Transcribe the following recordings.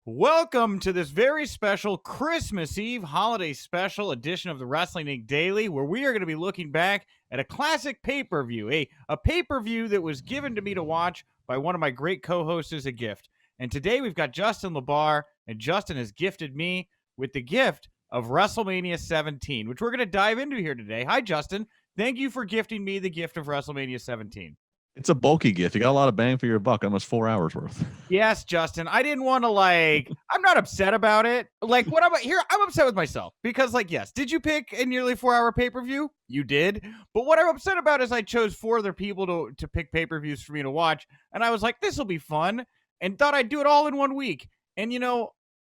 Welcome to this very special Christmas Eve holiday special edition of the Wrestling Inc. Daily, where we are going to be looking back at a classic pay-per-view, a pay-per-view that was given to me to watch by one of my great co-hosts as a gift. And today we've got Justin LaBar, and Justin has gifted me with the gift of WrestleMania 17, which we're going to dive into here today. Hi, Justin. Thank you for gifting me the gift of WrestleMania 17. It's a bulky gift. You got a lot of bang for your buck, almost 4 hours worth. Yes, Justin. I didn't want to I'm not upset about it. What I'm here, I'm upset with myself because yes, did you pick a nearly 4-hour pay-per-view? You did. But what I'm upset about is I chose 4 other people to pick pay-per-views for me to watch. And I was like, this will be fun. And thought I'd do it all in 1 week. And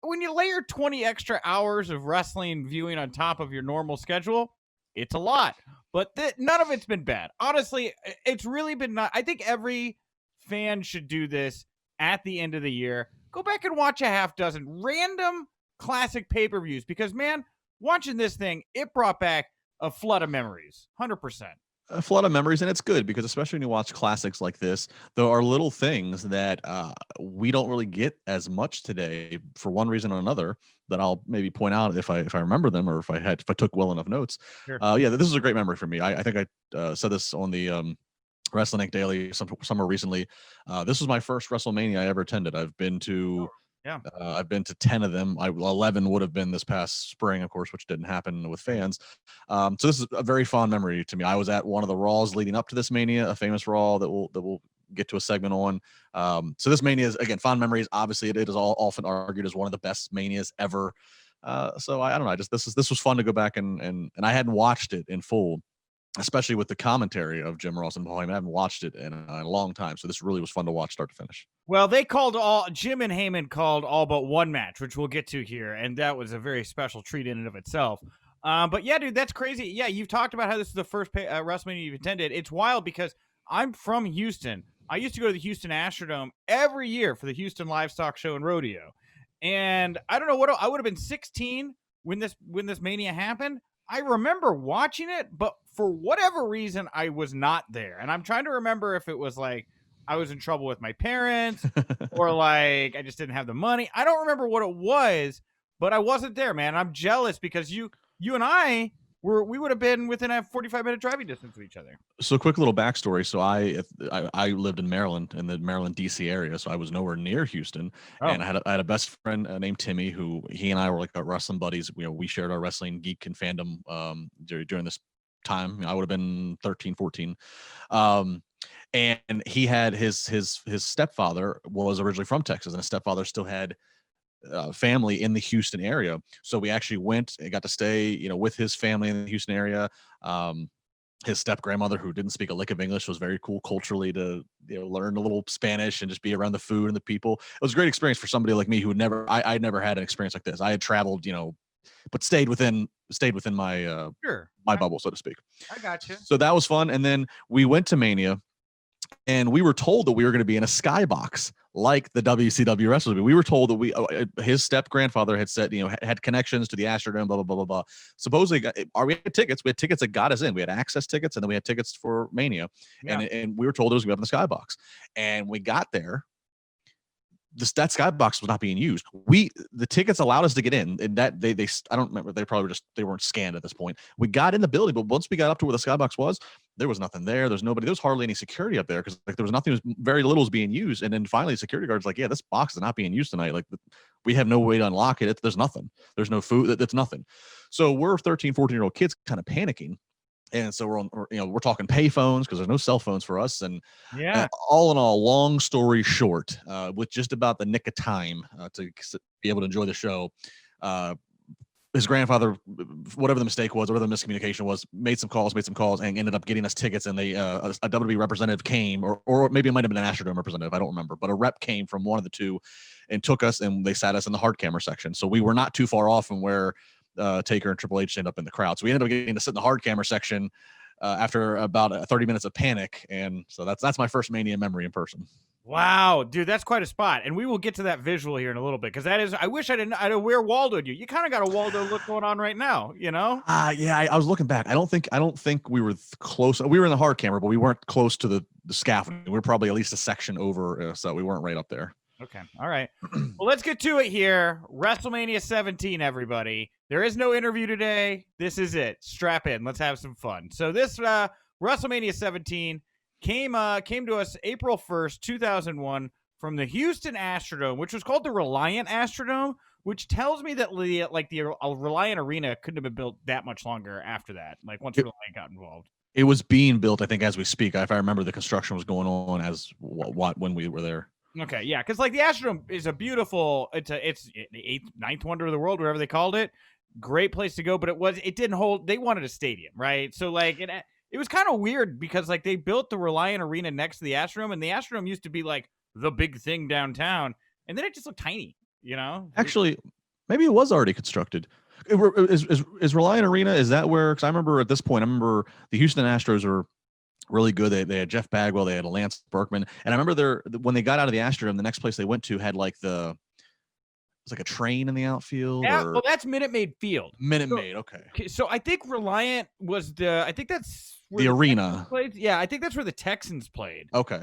when you layer 20 extra hours of wrestling viewing on top of your normal schedule, it's a lot. But none of it's been bad. Honestly, it's really been not. I think every fan should do this at the end of the year. Go back and watch a half dozen random classic pay-per-views because, man, watching this thing, it brought back a flood of memories. 100%. A flood of memories, and it's good because especially when you watch classics like this, there are little things that we don't really get as much today for one reason or another that I'll maybe point out if I remember them or if I took well enough notes. Sure. Yeah, this is a great memory for me. I think I said this on the Wrestling Inc. Daily somewhere recently. This was my first WrestleMania I ever attended. I've been to I've been to 10 of them. 11 would have been this past spring, of course, which didn't happen with fans. So this is a very fond memory to me. I was at one of the Raws leading up to this Mania, a famous Raw that we'll get to a segment on. So this Mania is, again, fond memories. Obviously, it is all often argued as one of the best Manias ever. So I don't know. This was fun to go back and I hadn't watched it in full, especially with the commentary of Jim Ross and Paul Heyman. I haven't watched it in a long time, so this really was fun to watch start to finish. Well, Jim and Heyman called all but one match, which we'll get to here, and that was a very special treat in and of itself. But yeah, dude, that's crazy. Yeah, you've talked about how this is the first WrestleMania you've attended. It's wild because I'm from Houston. I used to go to the Houston Astrodome every year for the Houston Livestock Show and Rodeo, and I don't know what I would have been 16 when this Mania happened. I remember watching it, but for whatever reason, I was not there. And I'm trying to remember if it was I was in trouble with my parents or I just didn't have the money. I don't remember what it was, but I wasn't there, man. I'm jealous because you and I we would have been within a 45-minute driving distance of each other. So quick little backstory. So I lived in Maryland, in the Maryland, DC area. So I was nowhere near Houston. Oh. And I had a best friend named Timmy, who he and I were like wrestling buddies. We shared our wrestling geek and fandom during this time. I would have been 13, 14. And he had his stepfather was originally from Texas, and his stepfather still had family in the Houston area. So we actually went and got to stay, with his family in the Houston area. His step grandmother, who didn't speak a lick of English, was very cool culturally to learn a little Spanish and just be around the food and the people. It was a great experience for somebody like me who I'd never had an experience like this. I had traveled, but stayed within my my bubble, so to speak. I got you. So that was fun. And then we went to Mania, and we were told that we were going to be in a skybox like the WCW wrestlers. We were told that his step grandfather had said, had connections to the Astrodome, blah, blah, blah, blah, blah. Supposedly, we had tickets. We had tickets that got us in. We had access tickets, and then we had tickets for Mania. Yeah. And we were told it was going to be up in the skybox. And we got there. That skybox was not being used. The tickets allowed us to get in, and that they I don't remember. They weren't scanned at this point. We got in the building, but once we got up to where the skybox was, there was nothing there. There's nobody. There was hardly any security up there because there was nothing. Very little was being used. And then finally, the security guard's like, "Yeah, this box is not being used tonight. We have no way to unlock it. There's nothing. There's no food. It's nothing." So we're 13, 14-year-old kids kind of panicking. And so we're talking pay phones because there's no cell phones for us. And all in all, long story short, with just about the nick of time to be able to enjoy the show, his grandfather, whatever the mistake was, whatever the miscommunication was, made some calls and ended up getting us tickets. And a WWE representative came, or maybe it might have been an Astrodome representative, I don't remember, but a rep came from one of the two and took us, and they sat us in the hard camera section. So we were not too far off from where Taker and Triple H ended up in the crowd. So we ended up getting to sit in the hard camera section after about 30 minutes of panic. And so that's my first Mania memory in person. Wow, dude, that's quite a spot. And we will get to that visual here in a little bit, because I wish I'd wear Waldo'd you. You kind of got a Waldo look going on right now, Yeah, I was looking back. I don't think we were close. We were in the hard camera, but we weren't close to the scaffolding. We were probably at least a section over, so we weren't right up there. Okay. All right. Well, let's get to it here. WrestleMania 17, everybody. There is no interview today. This is it. Strap in. Let's have some fun. So this WrestleMania 17 came to us April 1st, 2001 from the Houston Astrodome, which was called the Reliant Astrodome, which tells me that the Reliant Arena couldn't have been built that much longer after that, like once Reliant got involved. It was being built, I think, as we speak. If I remember, the construction was going on as when we were there. Okay, yeah, because like the Astrodome is a beautiful, it's the ninth wonder of the world, whatever they called it. Great place to go, but it didn't hold. They wanted a stadium, right? So like it was kind of weird because like they built the Reliant Arena next to the Astrodome, and the Astrodome used to be like the big thing downtown, and then it just looked tiny, you know. Actually, maybe it was already constructed. Is Reliant Arena? Is that where? Because I remember at this point, the Houston Astros were really good. They had Jeff Bagwell, they had Lance Berkman, and I remember when they got out of the Astrodome, the next place they went to had like it was like a train in the outfield. Yeah, well, that's Minute Maid Field. Minute Maid, okay. So I think Reliant was I think that's where the arena. Yeah, I think that's where the Texans played. Okay.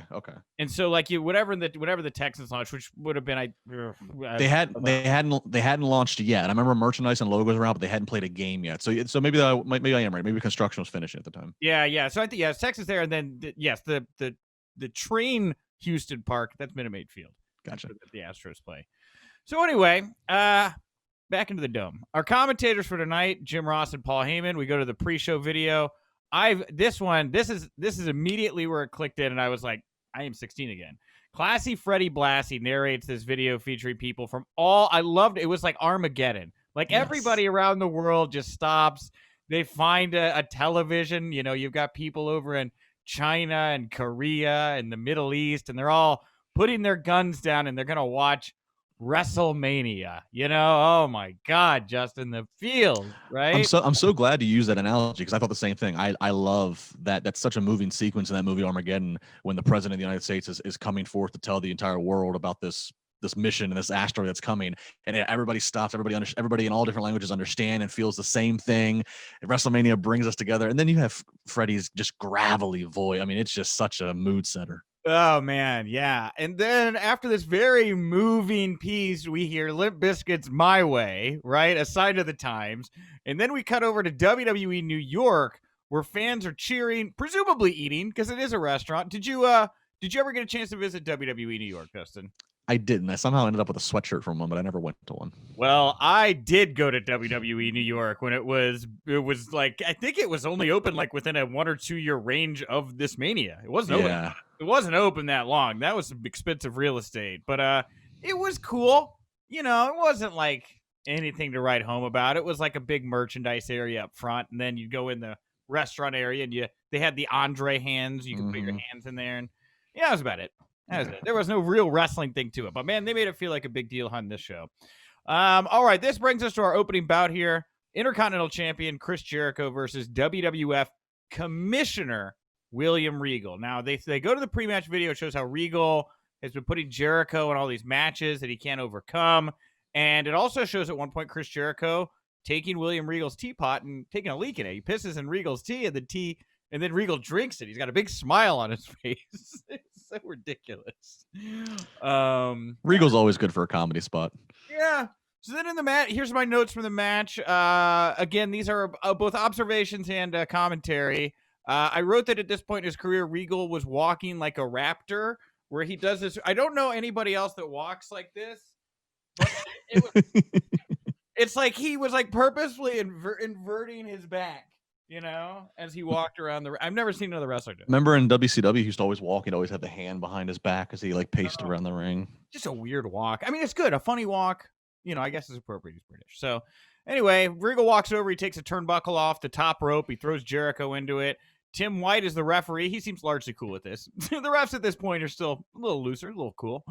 And so like whatever the Texans launched, which would have been they hadn't launched yet. I remember merchandise and logos around, but they hadn't played a game yet. So maybe I am right. Maybe construction was finishing at the time. Yeah. So I think it's Texas there, and then the train Houston Park, that's Minute Maid Field. Gotcha. The Astros play. So anyway, back into the dome. Our commentators for tonight, Jim Ross and Paul Heyman. We go to the pre-show video. This is immediately where it clicked in, and I was like, I am 16 again. Classy Freddie Blassie narrates this video featuring people from I loved it. It was like Armageddon. Like everybody around the world just stops. They find a television. You know, you've got people over in China and Korea and the Middle East, and they're all putting their guns down, and they're going to watch WrestleMania. You know, oh my God, Justin, the field, right? I'm so glad to use that analogy because I thought the same thing. I love that. That's such a moving sequence in that movie Armageddon when the president of the United States is coming forth to tell the entire world about this mission and this asteroid that's coming, and everybody stops. Everybody in all different languages understand and feels the same thing. And WrestleMania brings us together, and then you have Freddie's just gravelly voice. I mean, it's just such a mood setter. Oh man, yeah. And then after this very moving piece, we hear Limp Bizkit's "My Way," right? A sign of the times. And then we cut over to WWE New York, where fans are cheering, presumably eating, because it is a restaurant. Did you ever get a chance to visit WWE New York, Justin? I didn't. I somehow ended up with a sweatshirt from one, but I never went to one. Well, I did go to WWE New York when it was like, I think it was only open like within a 1 or 2 year range of this Mania. It wasn't open. It wasn't open that long. That was some expensive real estate, but it was cool. You know, it wasn't like anything to write home about. It was like a big merchandise area up front, and then you go in the restaurant area, and they had the Andre hands. You could put your hands in there, and yeah, that was about it. There was no real wrestling thing to it, but man, they made it feel like a big deal on this show. All right, this brings us to our opening bout here. Intercontinental Champion Chris Jericho versus WWF Commissioner William Regal. Now, they go to the pre-match video. It shows how Regal has been putting Jericho in all these matches that he can't overcome. And it also shows at one point Chris Jericho taking William Regal's teapot and taking a leak in it. He pisses in Regal's tea, and then Regal drinks it. He's got a big smile on his face. It's so ridiculous. Regal's always good for a comedy spot. Yeah. So then in the match, here's my notes from the match. Again, these are both observations and commentary. I wrote that at this point in his career, Regal was walking like a raptor, where he does this. I don't know anybody else that walks like this, but it's like he was like purposefully inverting his back, you know, as he walked around the. I've never seen another wrestler do it. Remember in WCW, he used to always walk. He'd always have the hand behind his back as he like paced around the ring. Just a weird walk. I mean, it's good, a funny walk. You know, I guess it's appropriate. He's British. So anyway, Regal walks over. He takes a turnbuckle off the top rope. He throws Jericho into it. Tim White is the referee. He seems largely cool with this. The refs at this point are still a little looser, a little cool.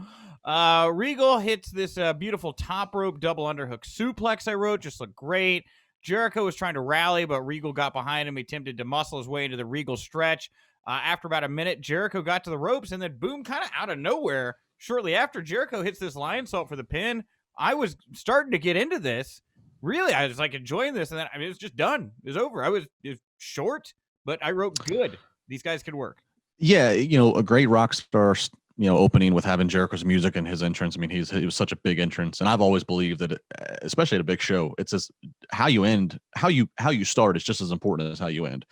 Regal hits this beautiful top rope double underhook suplex I wrote. Just looked great. Jericho was trying to rally, but Regal got behind him. He attempted to muscle his way into the Regal stretch. After about a minute, Jericho got to the ropes, and then boom, kind of out of nowhere, shortly after, Jericho hits this lion salt for the pin. I was starting to get into this. Really, I was like enjoying this, and then it was just done. It was over. It was short, but I wrote good. These guys could work. Yeah, you know, a great rock star, opening with having Jericho's music and his entrance. I mean, he was such a big entrance, and I've always believed that, especially at a big show, it's just how you end, how you start is just as important as how you end.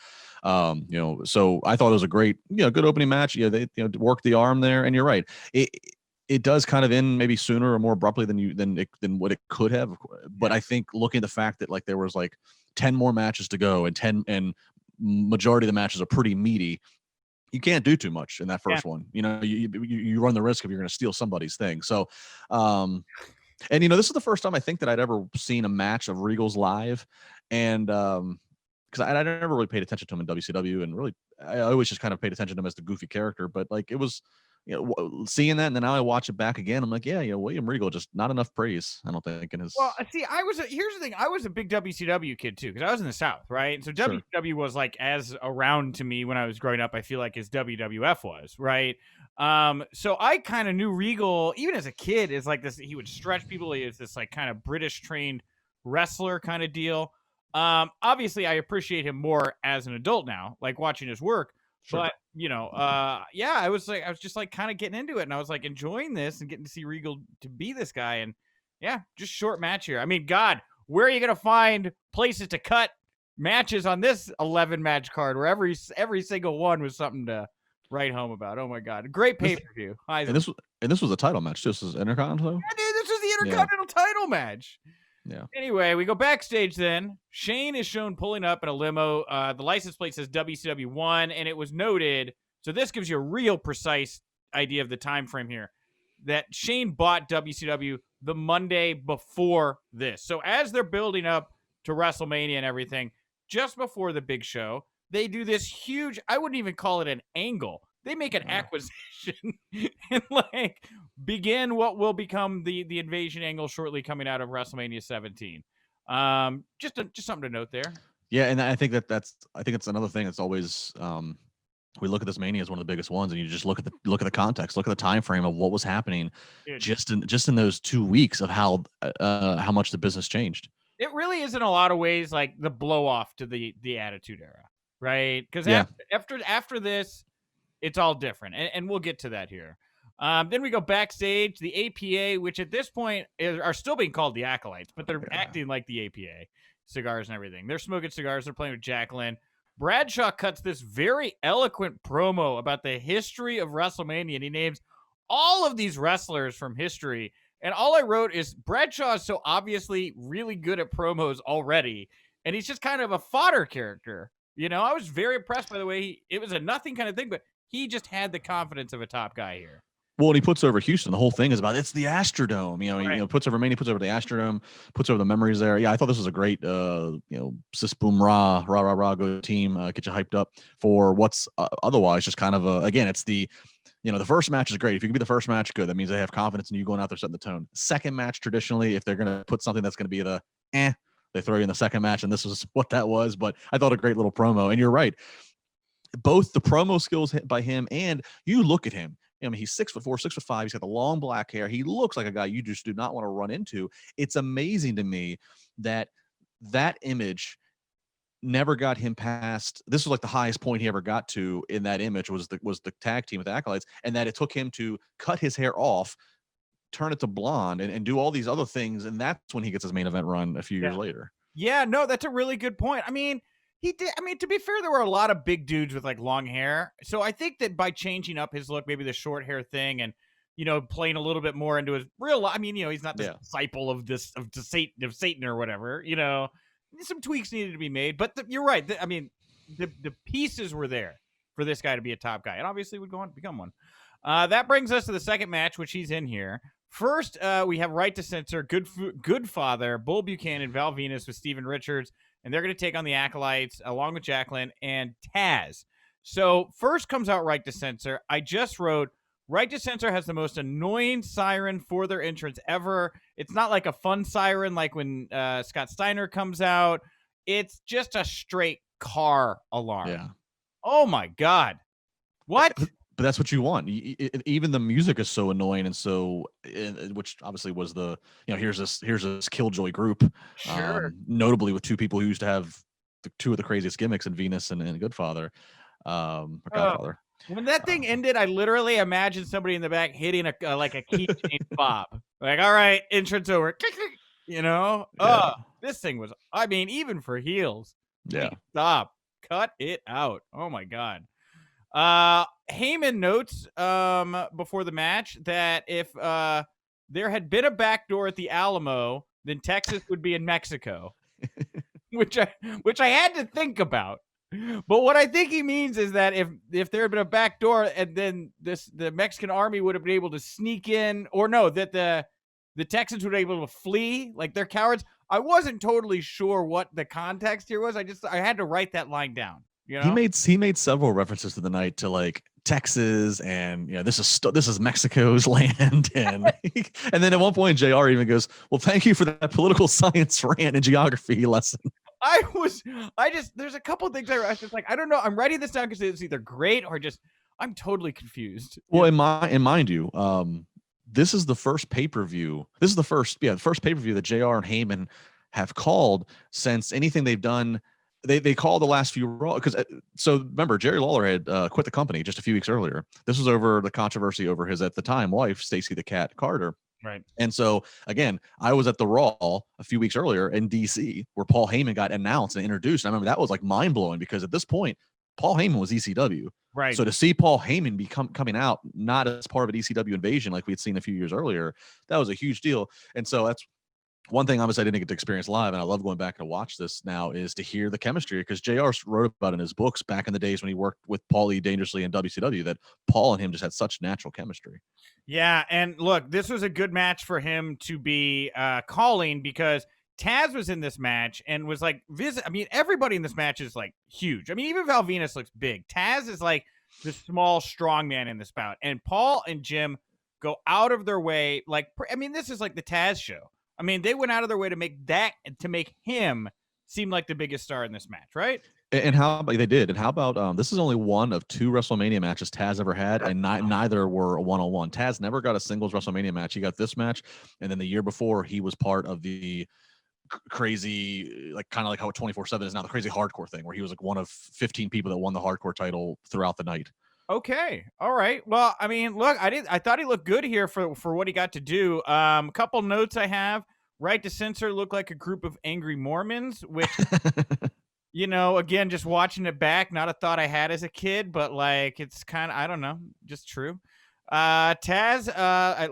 So I thought it was a great, good opening match. Yeah, they worked the arm there, and you're right. It does kind of end maybe sooner or more abruptly than what it could have. But I think looking at the fact that like there was like 10 more matches to go, and majority of the matches are pretty meaty. You can't do too much in that first one. You run the risk of you're going to steal somebody's thing. So, and this is the first time I think that I'd ever seen a match of Regal's live, and because I never really paid attention to him in WCW, and really I always just kind of paid attention to him as the goofy character. But like it was, seeing that, and then now I watch it back again. I'm like, William Regal, just not enough praise, I don't think, in his. Well, see, here's the thing. I was a big WCW kid too, because I was in the South, right? So WCW was like as around to me when I was growing up, I feel like, as WWF was, right? So I kind of knew Regal even as a kid is like this. He would stretch people. He is this like kind of British trained wrestler kind of deal. Obviously, I appreciate him more as an adult now, like watching his work. Sure. But I was just like kind of getting into it, and I was like enjoying this and getting to see Regal to be this guy. And just short match here. I mean, God, where are you gonna find places to cut matches on this 11 match card where every single one was something to write home about? Oh my God, great pay-per-view. And this was a title match. This was Intercontinental. Yeah, dude, this was the Intercontinental title match. Yeah. Anyway, we go backstage then. Shane is shown pulling up in a limo. The license plate says WCW 1, and it was noted, so this gives you a real precise idea of the time frame here, that Shane bought WCW the Monday before this. So as they're building up to WrestleMania and everything, just before the big show, they do this huge, I wouldn't even call it an angle. They make an acquisition and like begin what will become the invasion angle shortly coming out of WrestleMania 17. Just something to note there. Yeah, and I think that's another thing that's always we look at this Mania as one of the biggest ones, and you just look at the context, look at the time frame of what was happening. Dude, just in those 2 weeks of how much the business changed. It really is in a lot of ways like the blow off to the Attitude Era, right? Because after this, it's all different, and we'll get to that here. Then we go backstage. The APA, which at this point are still being called the Acolytes, but they're acting like the APA, cigars and everything. They're smoking cigars. They're playing with Jacqueline. Bradshaw cuts this very eloquent promo about the history of WrestleMania, and he names all of these wrestlers from history. And all I wrote is Bradshaw is so obviously really good at promos already, and he's just kind of a fodder character. I was very impressed by the way it was a nothing kind of thing, but he just had the confidence of a top guy here. Well, and he puts over Houston. The whole thing is about it's the Astrodome. He puts over Mania, puts over the Astrodome, puts over the memories there. Yeah, I thought this was a great, sis boom rah rah rah rah, go team, get you hyped up for what's otherwise just kind of again, it's the first match is great. If you can be the first match, good. That means they have confidence in you going out there setting the tone. Second match, traditionally, if they're going to put something that's going to be they throw you in the second match, and this was what that was. But I thought a great little promo, and you're right. Both the promo skills by him, and you look at him. I mean, he's 6'4", 6'5". He's got the long black hair. He looks like a guy you just do not want to run into. It's amazing to me that image never got him past. This was like the highest point he ever got to in that image was the tag team with the Acolytes, and that it took him to cut his hair off, turn it to blonde, and do all these other things, and that's when he gets his main event run a few years later. Yeah, no, that's a really good point. I mean, he did. I mean, to be fair, there were a lot of big dudes with like long hair. So I think that by changing up his look, maybe the short hair thing, and playing a little bit more into his real. I mean, he's not the disciple of Satan or whatever. Some tweaks needed to be made. But you're right. I mean, the pieces were there for this guy to be a top guy, and obviously would go on to become one. That brings us to the second match, which he's in here. First, we have Right to Censor, Goodfather, Bull Buchanan, Val Venis with Steven Richards. And they're going to take on the Acolytes along with Jacqueline and Tazz. So first comes out Right to Censor. I just wrote, Right to Censor has the most annoying siren for their entrance ever. It's not like a fun siren like when Scott Steiner comes out. It's just a straight car alarm. Yeah. Oh, my God. What? But that's what you want. Even the music is so annoying, and so, which obviously was the here's this Killjoy group, sure. Notably with two people who used to have two of the craziest gimmicks in Venis and Goodfather, or Godfather. When that thing ended, I literally imagined somebody in the back hitting a like a keychain fob. Like, all right, entrance over. You know? Yeah. This thing was, I mean, even for heels. Yeah. Stop. Cut it out. Oh my God. Heyman notes before the match that if there had been a backdoor at the Alamo, then Texas would be in Mexico. which I had to think about. But what I think he means is that if there had been a back door and then the Mexican army would have been able to sneak in, or no, that the Texans would be able to flee, like they're cowards. I wasn't totally sure what the context here was. I had to write that line down. You know? He made several references to the night to like Texas and this is Mexico's land and and then at one point JR even goes, well, thank you for that political science rant and geography lesson. There's a couple of things I was just like, I don't know. I'm writing this down because it's either great or just I'm totally confused. Well, and mind you, this is the first pay-per-view. This is the first pay-per-view that JR and Heyman have called since anything they've done. They called the last few Raw because so remember Jerry Lawler had quit the company just a few weeks earlier. This was over the controversy over his at the time wife Stacey the Cat Carter. Right. And so again, I was at the Raw a few weeks earlier in DC where Paul Heyman got announced and introduced. And I remember that was like mind blowing because at this point, Paul Heyman was ECW. Right. So to see Paul Heyman coming out not as part of an ECW invasion like we had seen a few years earlier, that was a huge deal. And so that's one thing obviously I didn't get to experience live, and I love going back and watch this now, is to hear the chemistry, because JR wrote about it in his books back in the days when he worked with Paulie Dangerously in WCW that Paul and him just had such natural chemistry. Yeah, and look, this was a good match for him to be calling because Tazz was in this match and was like, I mean, everybody in this match is like huge. I mean, even Val Venis looks big. Tazz is like the small, strong man in this bout. And Paul and Jim go out of their way. Like, I mean, this is like the Tazz show. I mean, they went out of their way to make him seem like the biggest star in this match, right? And how about they did? And how about this is only one of 2 WrestleMania matches Tazz ever had, and neither were a one-on-one. Tazz never got a singles WrestleMania match. He got this match, and then the year before he was part of the crazy, like kind of like how 24/7 is now, the crazy hardcore thing, where he was like one of 15 people that won the hardcore title throughout the night. Okay. All right. Well, I mean, look, I thought he looked good here for what he got to do. Couple notes I have. Right to Censor looked like a group of angry Mormons, which, again, just watching it back, not a thought I had as a kid, but like, it's kind of, I don't know, just true. Tazz,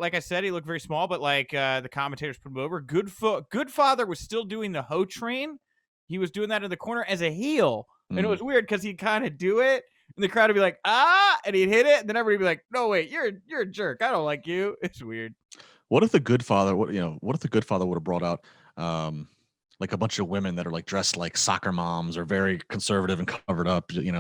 like I said, he looked very small, but like the commentators put him over. Goodfather was still doing the Ho Train. He was doing that in the corner as a heel. And it was weird because he'd kind of do it. And the crowd would be like, and he'd hit it. And then everybody would be like, no, wait, you're a jerk. I don't like you. It's weird. What if the Goodfather, what if the Goodfather would have brought out like a bunch of women that are like dressed like soccer moms or very conservative and covered up, they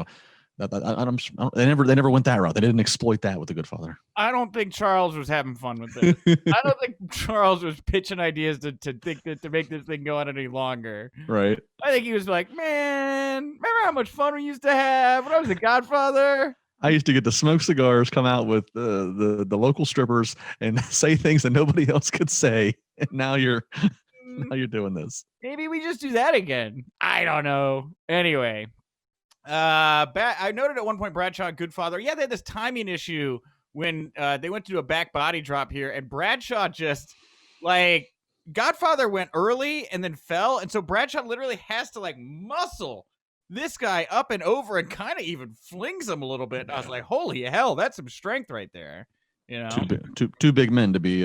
never went that route. They didn't exploit that with the Goodfather. I don't think Charles was having fun with it. I don't think Charles was pitching ideas to think that to make this thing go on any longer. Right. I think he was like, man, remember how much fun we used to have when I was the Godfather? I used to get to smoke cigars, come out with the local strippers, and say things that nobody else could say. And now you're doing this. Maybe we just do that again. I don't know. Anyway. I noted at one point Bradshaw and Goodfather, they had this timing issue when they went to do a back body drop here, and Bradshaw just like Godfather went early and then fell, and so Bradshaw literally has to like muscle this guy up and over and kind of even flings him a little bit. And I was like, holy hell, that's some strength right there. Two big men to be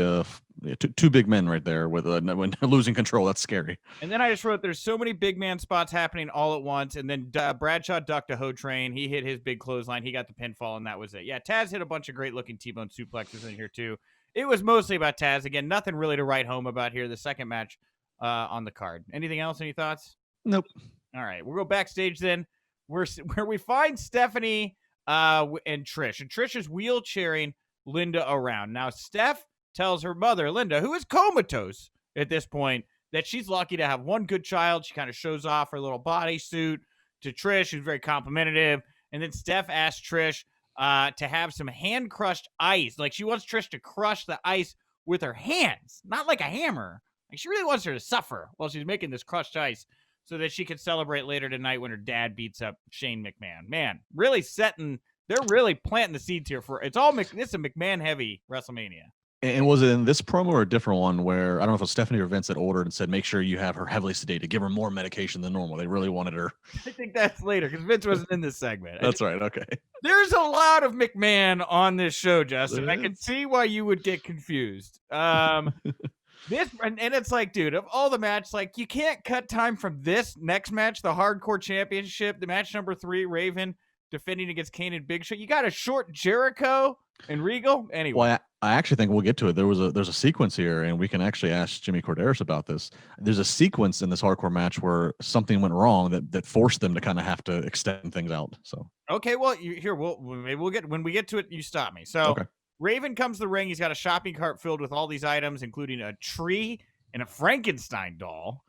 two big men right there with when losing control. That's scary. And then I just wrote, there's so many big man spots happening all at once. And then Bradshaw ducked a Ho Train. He hit his big clothesline. He got the pinfall, and that was it. Yeah, Tazz hit a bunch of great looking T-bone suplexes in here too. It was mostly about Tazz. Again, nothing really to write home about here. The second match on the card. Anything else? Any thoughts? Nope. All right, we'll go backstage then, where we find Stephanie and Trish. And Trish is wheelchairing Linda around. Now, Steph tells her mother, Linda, who is comatose at this point, that she's lucky to have one good child. She kind of shows off her little bodysuit to Trish, who's very complimentary. And then Steph asks Trish to have some hand-crushed ice. Like, she wants Trish to crush the ice with her hands, not like a hammer. Like, she really wants her to suffer while she's making this crushed ice so that she can celebrate later tonight when her dad beats up Shane McMahon. Man, really setting They're really planting the seeds here for it's all. This is a McMahon heavy WrestleMania. And was it in this promo or a different one where I don't know if it was Stephanie or Vince that ordered and said, make sure you have her heavily sedated, give her more medication than normal. They really wanted her. I think that's later because Vince wasn't in this segment. That's right. Okay. There's a lot of McMahon on this show, Justin. I can see why you would get confused. This and it's like, dude, of all the matches, like you can't cut time from this next match, the Hardcore Championship, the match number 3, Raven defending against Kane and Big Show. You got a short Jericho and Regal. Anyway, well, I actually think we'll get to it. There's a sequence here, and we can actually ask Jimmy Corderas about this. There's a sequence in this hardcore match where something went wrong that forced them to kind of have to extend things out. So okay, well, we'll get when we get to it. You stop me. So okay. Raven comes to the ring. He's got a shopping cart filled with all these items, including a tree and a Frankenstein doll.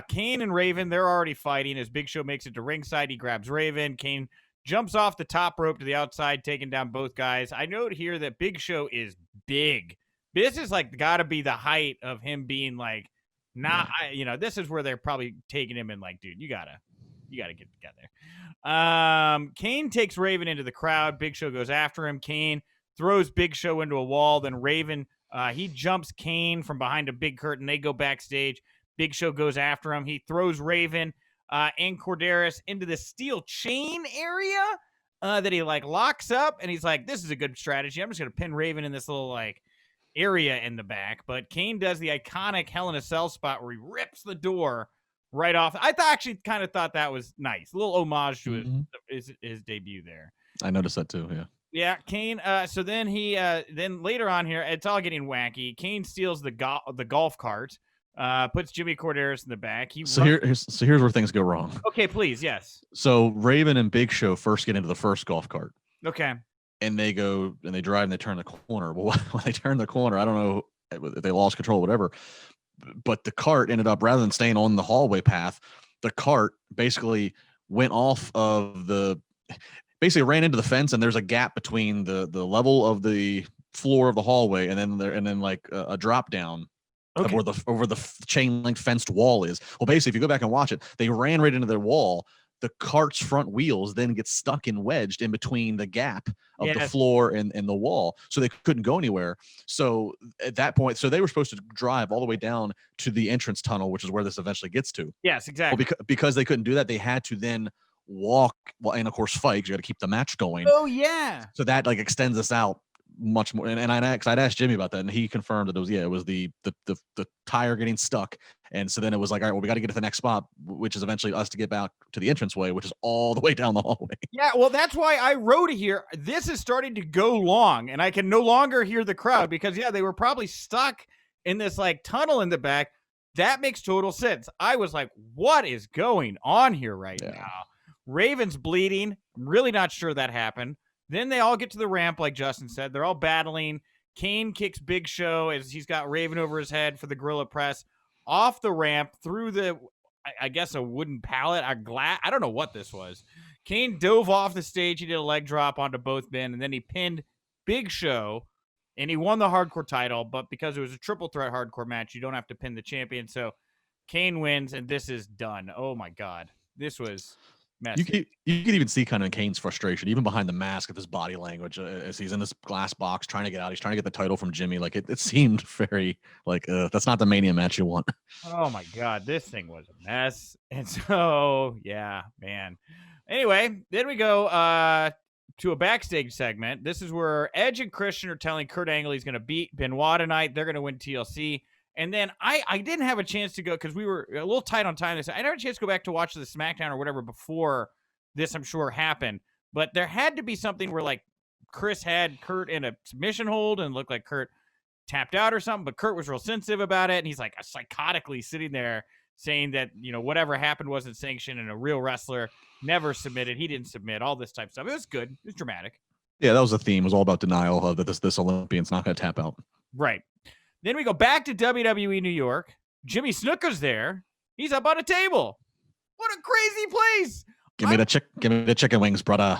Kane and Raven, they're already fighting. As Big Show makes it to ringside, he grabs Raven. Kane jumps off the top rope to the outside, taking down both guys. I note here that Big Show is big. This is like got to be the height of him being like, this is where they're probably taking him and like, dude, you gotta get together. Kane takes Raven into the crowd. Big Show goes after him. Kane throws Big Show into a wall. Then Raven, he jumps Kane from behind a big curtain. They go backstage. Big Show goes after him. He throws Raven and Corderas into the steel chain area that he like locks up, and he's like, this is a good strategy. I'm just going to pin Raven in this little like area in the back. But Kane does the iconic Hell in a Cell spot where he rips the door right off. I actually kind of thought that was nice. A little homage to his debut there. I noticed that too, yeah. Yeah, Kane. So then then later on here, it's all getting wacky. Kane steals the golf cart. Puts Jimmy Corderas in the back. Here's where things go wrong. Okay, please, yes. So Raven and Big Show first get into the first golf cart. Okay. And they go and they drive and they turn the corner. Well, when they turn the corner, I don't know if they lost control, whatever. But the cart ended up, rather than staying on the hallway path, the cart basically went off of basically ran into the fence, and there's a gap between the level of the floor of the hallway and then like a drop down. Okay. Over the chain link fenced wall is. Well, basically, if you go back and watch it, they ran right into their wall. The cart's front wheels then get stuck and wedged in between the gap of the floor and the wall, so they couldn't go anywhere. So at that point, they were supposed to drive all the way down to the entrance tunnel, which is where this eventually gets to. Yes, exactly. Well, because they couldn't do that, they had to then walk, and of course fight, because you got to keep the match going. Oh yeah. So that like extends us out much more, and I'd asked Jimmy about that, and he confirmed that it was the tire getting stuck, and so then it was like, all right, well, we got to get to the next spot, which is eventually us to get back to the entranceway, which is all the way down the hallway. Yeah, well, that's why I wrote it here. This is starting to go long, and I can no longer hear the crowd because they were probably stuck in this like tunnel in the back. That makes total sense. I was like, what is going on here right now? Raven's bleeding. I'm really not sure that happened. Then they all get to the ramp, like Justin said. They're all battling. Kane kicks Big Show as he's got Raven over his head for the gorilla press. Off the ramp, through I guess a wooden pallet, a glass. I don't know what this was. Kane dove off the stage. He did a leg drop onto both men, and then he pinned Big Show, and he won the hardcore title. But because it was a triple threat hardcore match, you don't have to pin the champion. So Kane wins, and this is done. Oh, my God. This was... You could even see kind of Kane's frustration, even behind the mask, of his body language as he's in this glass box trying to get out. He's trying to get the title from Jimmy. Like it seemed very like that's not the Mania match you want. Oh my God, this thing was a mess. And so yeah, man. Anyway, then we go to a backstage segment. This is where Edge and Christian are telling Kurt Angle he's going to beat Benoit tonight. They're going to win TLC. And then I didn't have a chance to go because we were a little tight on time. I didn't have a chance to go back to watch the SmackDown or whatever before this, I'm sure, happened. But there had to be something where, like, Chris had Kurt in a submission hold and looked like Kurt tapped out or something. But Kurt was real sensitive about it. And he's, like, psychotically sitting there saying that, whatever happened wasn't sanctioned and a real wrestler never submitted. He didn't submit, all this type of stuff. It was good. It was dramatic. Yeah, that was the theme. It was all about denial of that this Olympian's not going to tap out. Right. Then we go back to WWE New York. Jimmy Snuka's there. He's up on a table. What a crazy place. Give me the chicken wings, brother.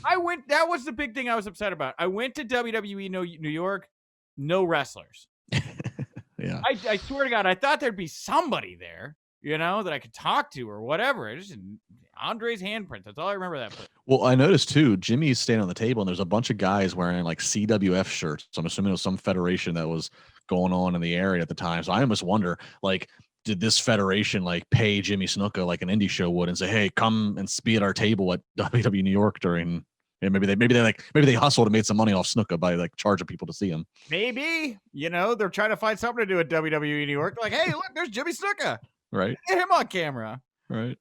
That was the big thing I was upset about. I went to WWE New York, no wrestlers. Yeah. I swear to God, I thought there'd be somebody there. that I could talk to or whatever. It's just Andre's handprint. That's all I remember that for. Well, I noticed too, Jimmy's standing on the table and there's a bunch of guys wearing like CWF shirts. So I'm assuming it was some federation that was going on in the area at the time. So I almost wonder, like, did this federation like pay Jimmy Snuka like an indie show would and say, hey, come and be at our table at WWE New York during, and maybe they hustled and made some money off Snuka by like charging people to see him. Maybe, they're trying to find something to do at WWE New York. Like, hey, look, there's Jimmy Snuka. Right. Get him on camera. Right.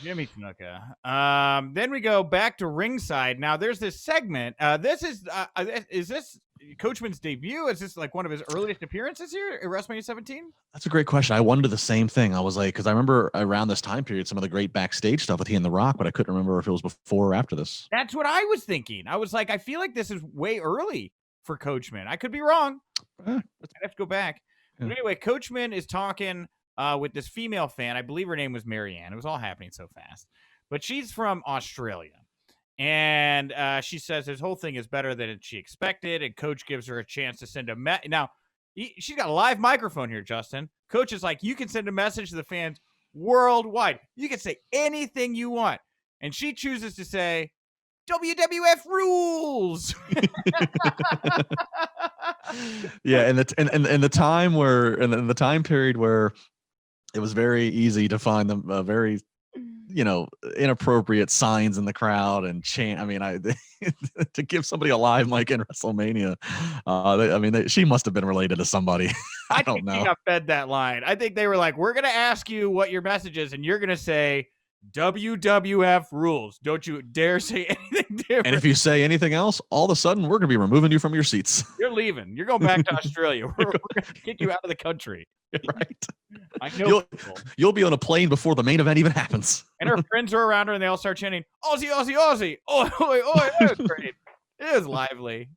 Jimmy Snuka. Then we go back to ringside. Now there's this segment. Is this Coachman's debut? Is this like one of his earliest appearances here at WrestleMania 17? That's a great question. I wondered the same thing. I was like, because I remember around this time period, some of the great backstage stuff with he and The Rock, but I couldn't remember if it was before or after this. That's what I was thinking. I was like, I feel like this is way early for Coachman. I could be wrong. I'd have to go back. Yeah. But anyway, Coachman is talking with this female fan. I believe her name was Marianne. It was all happening so fast. But she's from Australia. And she says this whole thing is better than she expected. And Coach gives her a chance to send a message. Now, she's got a live microphone here, Justin. Coach is like, you can send a message to the fans worldwide. You can say anything you want. And she chooses to say, WWF rules. Yeah, and the time where and the time period where it was very easy to find them very inappropriate signs in the crowd and chant. I mean, to give somebody a live mic in WrestleMania, she must have been related to somebody. I don't know. She got fed that line. I think they were like, we're gonna ask you what your message is, and you're gonna say WWF rules. Don't you dare say anything different. And if you say anything else, all of a sudden we're gonna be removing you from your seats. You're leaving. You're going back to Australia. We're gonna kick you out of the country. Right. I know you'll be on a plane before the main event even happens. And her friends are around her and they all start chanting, Aussie, Aussie, Aussie. Oh, it was great. It was lively.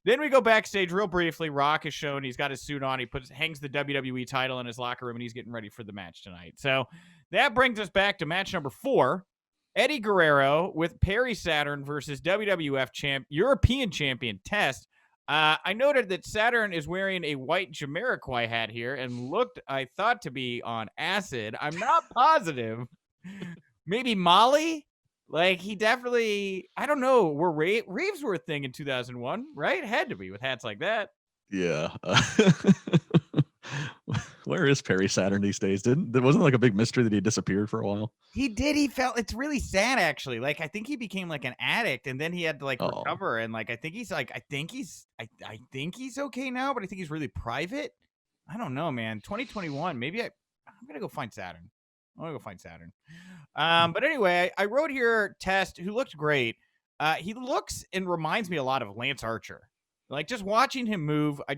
Then we go backstage real briefly. Rock is shown. He's got his suit on. He hangs the WWE title in his locker room and he's getting ready for the match tonight. So that brings us back to match number 4. Eddie Guerrero with Perry Saturn versus WWF European champion Test. I noted that Saturn is wearing a white Jamiroquai hat here and looked, I thought, to be on acid. I'm not positive. Maybe Molly? Like, he definitely, I don't know, raves were a thing in 2001, right? It had to be with hats like that. Yeah. Where is Perry Saturn these days? There wasn't like a big mystery that he disappeared for a while. He did. It's really sad, actually. Like, I think he became like an addict, and then he had to like recover. And like, I think he's okay now, but I think he's really private. I don't know, man. 2021. Maybe I'm gonna go find Saturn. But anyway, I wrote here Test, who looked great. He looks and reminds me a lot of Lance Archer. Like, just watching him move, a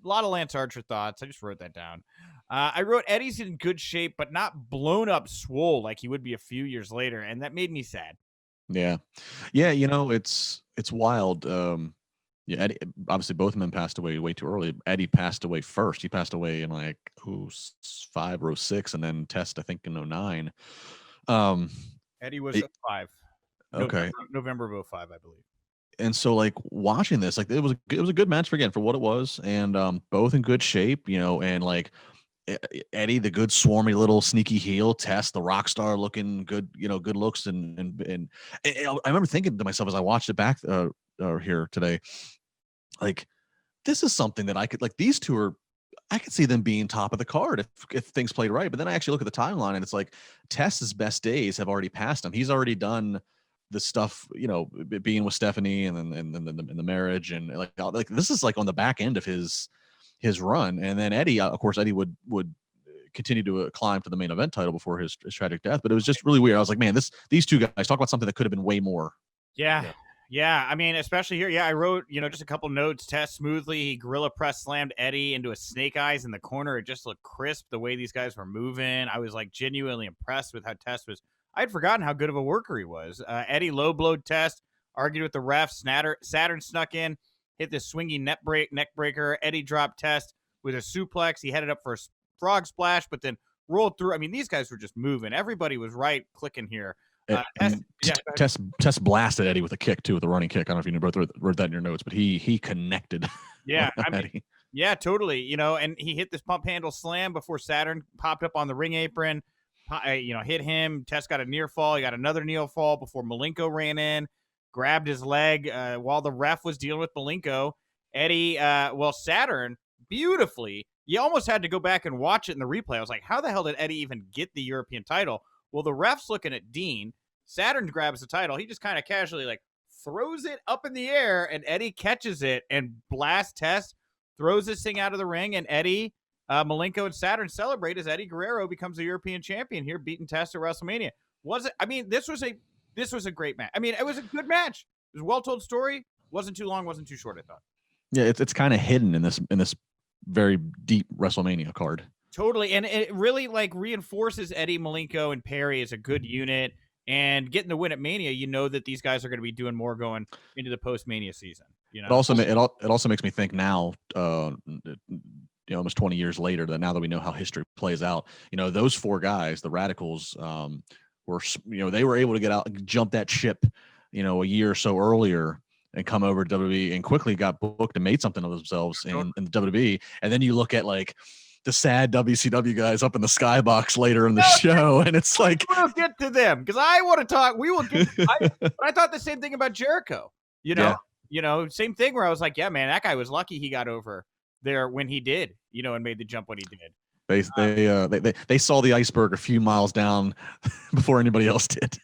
lot of Lance Archer thoughts. I just wrote that down. I wrote Eddie's in good shape, but not blown up swole like he would be a few years later, and that made me sad. Yeah. It's wild. Eddie, obviously both of them passed away way too early. Eddie passed away first. He passed away in like 05 or 06, and then Test, I think, in 09. Eddie was 05. Okay. November of 05, I believe. And so, like, watching this, like, it was a good match for what it was, and both in good shape, and like Eddie, the good swarmy little sneaky heel, Test, the rock star looking good, good looks, and I remember thinking to myself as I watched it back here today, like, this is something that I could, like, these two I could see them being top of the card if things played right. But then I actually look at the timeline and it's like Test's best days have already passed him. He's already done the stuff, being with Stephanie and then the marriage, and like this is like on the back end of his run. And then Eddie, of course, Eddie would continue to climb to the main event title before his tragic death. But it was just really weird. I was like, man, these two guys talk about something that could have been way more. Yeah. I mean, especially here. Yeah, I wrote, just a couple notes. Test smoothly. He gorilla press slammed Eddie into a snake eyes in the corner. It just looked crisp the way these guys were moving. I was like genuinely impressed with how Test was. I'd forgotten how good of a worker he was. Eddie low blowed Test, argued with the ref. Saturn snuck in, hit this swinging neck breaker. Eddie dropped Test with a suplex. He headed up for a frog splash, but then rolled through. I mean, these guys were just moving. Everybody was right clicking here. Test blasted Eddie with a kick too, with a running kick. I don't know if you wrote that in your notes, but he connected. Yeah, Yeah, totally. You know, and he hit this pump handle slam before Saturn popped up on the ring apron. Hit him. Test got a near fall. He got another near fall before Malenko ran in, grabbed his leg while the ref was dealing with Malenko. Eddie, Saturn, beautifully. You almost had to go back and watch it in the replay. I was like, how the hell did Eddie even get the European title? Well, the ref's looking at Dean. Saturn grabs the title. He just kind of casually throws it up in the air, and Eddie catches it and blasts Test, throws this thing out of the ring, and Eddie, Malenko, and Saturn celebrate as Eddie Guerrero becomes the European champion here, beating Test at WrestleMania. This was a great match. I mean, it was a good match. It was a well-told story. Wasn't too long, wasn't too short, I thought. Yeah, it's kind of hidden in this very deep WrestleMania card. Totally, and it really reinforces Eddie, Malenko, and Perry as a good unit. And getting the win at Mania, you know that these guys are going to be doing more going into the post-Mania season. You know, it also makes me think now, almost 20 years later, that now that we know how history plays out, those four guys, the Radicals, they were able to get out and jump that ship, a year or so earlier and come over to WWE and quickly got booked and made something of themselves in the WWE. And then you look at the sad WCW guys up in the skybox later in the show, and it's like we'll get to them because I want to talk. We will get. But I thought the same thing about Jericho. Same thing where I was like, yeah, man, that guy was lucky he got over there when he did, and made the jump when he did. They saw the iceberg a few miles down before anybody else did.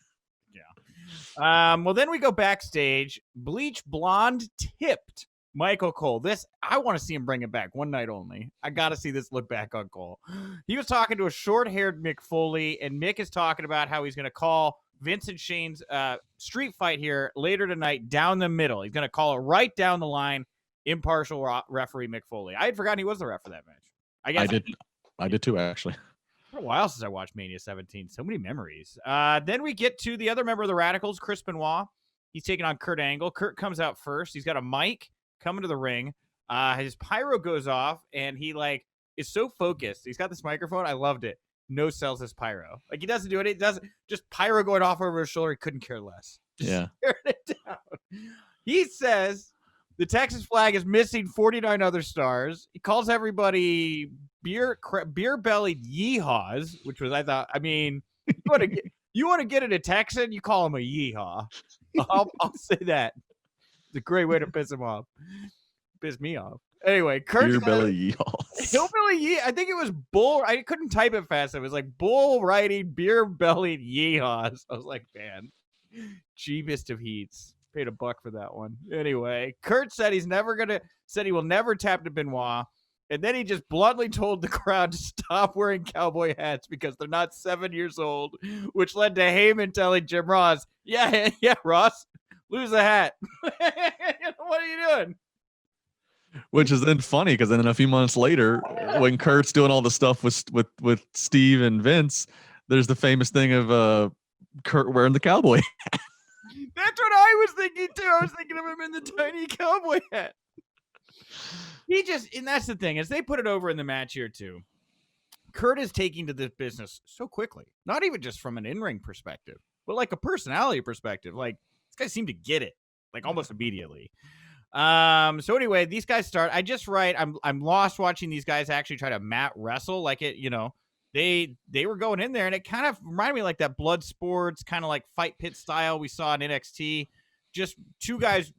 Yeah. Well, then we go backstage. Bleach blonde tipped Michael Cole. This, I want to see him bring it back one night only. I got to see this look back on Cole. He was talking to a short-haired Mick Foley, and Mick is talking about how he's going to call Vince and Shane's street fight here later tonight down the middle. He's going to call it right down the line. Impartial referee Mick Foley. I had forgotten he was the ref for that match. I did too, actually. It's been a while since I watched Mania 17. So many memories. Then we get to the other member of the Radicals, Chris Benoit. He's taking on Kurt Angle. Kurt comes out first. He's got a mic coming to the ring. His pyro goes off, and he is so focused. He's got this microphone. I loved it. No sells his pyro. He doesn't do it. It doesn't just pyro going off over his shoulder. He couldn't care less. Just staring it down. He says the Texas flag is missing 49 other stars. He calls everybody beer bellied yeehaws, which was, I thought, I mean, you want to get at a Texan, you call him a yeehaw. I'll say that. It's a great way to piss him off. Piss me off. Anyway, Kurt's belly yeehaws. Hillbilly yee. I think it was bull. I couldn't type it fast. It was bull riding beer bellied yeehaws. I was like, man, cheapest of heats. Paid $1 for that one. Anyway, Kurt said he will never tap to Benoit. And then he just bluntly told the crowd to stop wearing cowboy hats because they're not 7 years old, which led to Heyman telling Jim Ross, yeah, Ross, lose a hat. What are you doing? Which is then funny because then a few months later, when Kurt's doing all the stuff with Steve and Vince, there's the famous thing of Kurt wearing the cowboy hat. That's what I was thinking too. I was thinking of him in the tiny cowboy hat. And that's the thing, is they put it over in the match here too. Kurt is taking to this business so quickly, not even just from an in-ring perspective, but a personality perspective. This guy seemed to get it almost immediately. So anyway, these guys start. I'm lost watching these guys actually try to mat wrestle they were going in there, and it kind of reminded me that blood sports kind of fight pit style we saw in NXT. Just two guys,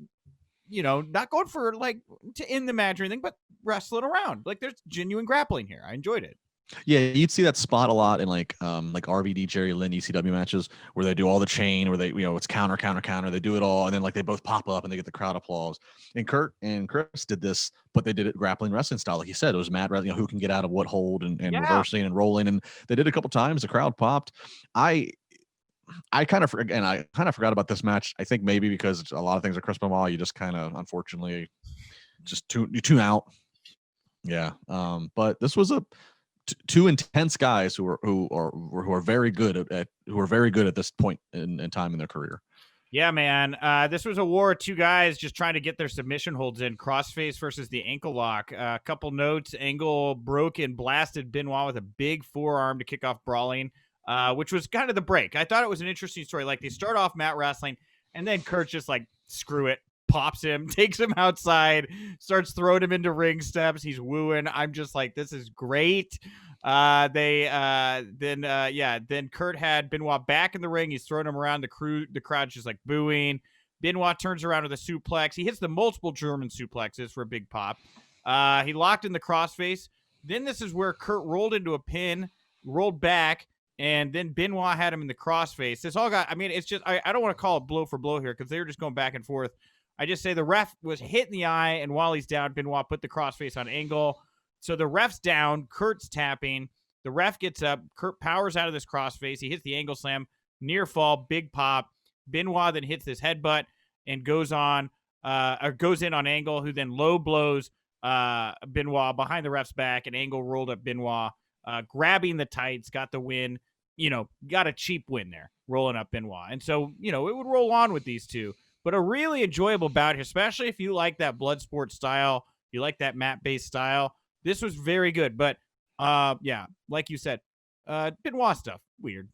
not going for to end the match or anything, but wrestling around. There's genuine grappling here. I enjoyed it. Yeah, you'd see that spot a lot in RVD, Jerry Lynn, ECW matches where they do all the chain, where they, it's counter. They do it all, and then they both pop up and they get the crowd applause. And Kurt and Chris did this, but they did it grappling wrestling style, like you said. It was mad wrestling, who can get out of what hold and reversing and rolling, and they did it a couple times. The crowd popped. I kind of forgot about this match. I think maybe because a lot of things are Chris Benoit, you just kind of unfortunately just tune out. Yeah, but this was two intense guys who are very good at this point in time in their career. Yeah, man. This was a war of two guys just trying to get their submission holds in. Crossface versus the ankle lock. A couple notes. Angle broke and blasted Benoit with a big forearm to kick off brawling, which was kind of the break. I thought it was an interesting story. They start off mat wrestling, and then Kurt's just screw it. pops him, takes him outside, starts throwing him into ring steps. He's wooing. I'm just like, this is great. Then Kurt had Benoit back in the ring. He's throwing him around. The crowd's just like booing. Benoit turns around with a suplex. He hits the multiple German suplexes for a big pop. He locked in the crossface. Then this is where Kurt rolled into a pin, rolled back, and then Benoit had him in the crossface. This all got, I mean, it's just, I don't want to call it blow for blow here because they were just going back and forth. I just say the ref was hit in the eye, and while he's down, Benoit put the crossface on Angle. So the ref's down. Kurt's tapping. The ref gets up. Kurt powers out of this crossface. He hits the Angle slam. Near fall, big pop. Benoit then hits this headbutt and goes in on Angle, who then low blows Benoit behind the ref's back, and Angle rolled up Benoit, grabbing the tights, got the win. Got a cheap win there, rolling up Benoit. And so, it would roll on with these two. But a really enjoyable bout here, especially if you like that blood sport style, you like that mat-based style. This was very good. But, like you said, Benoit stuff, weird.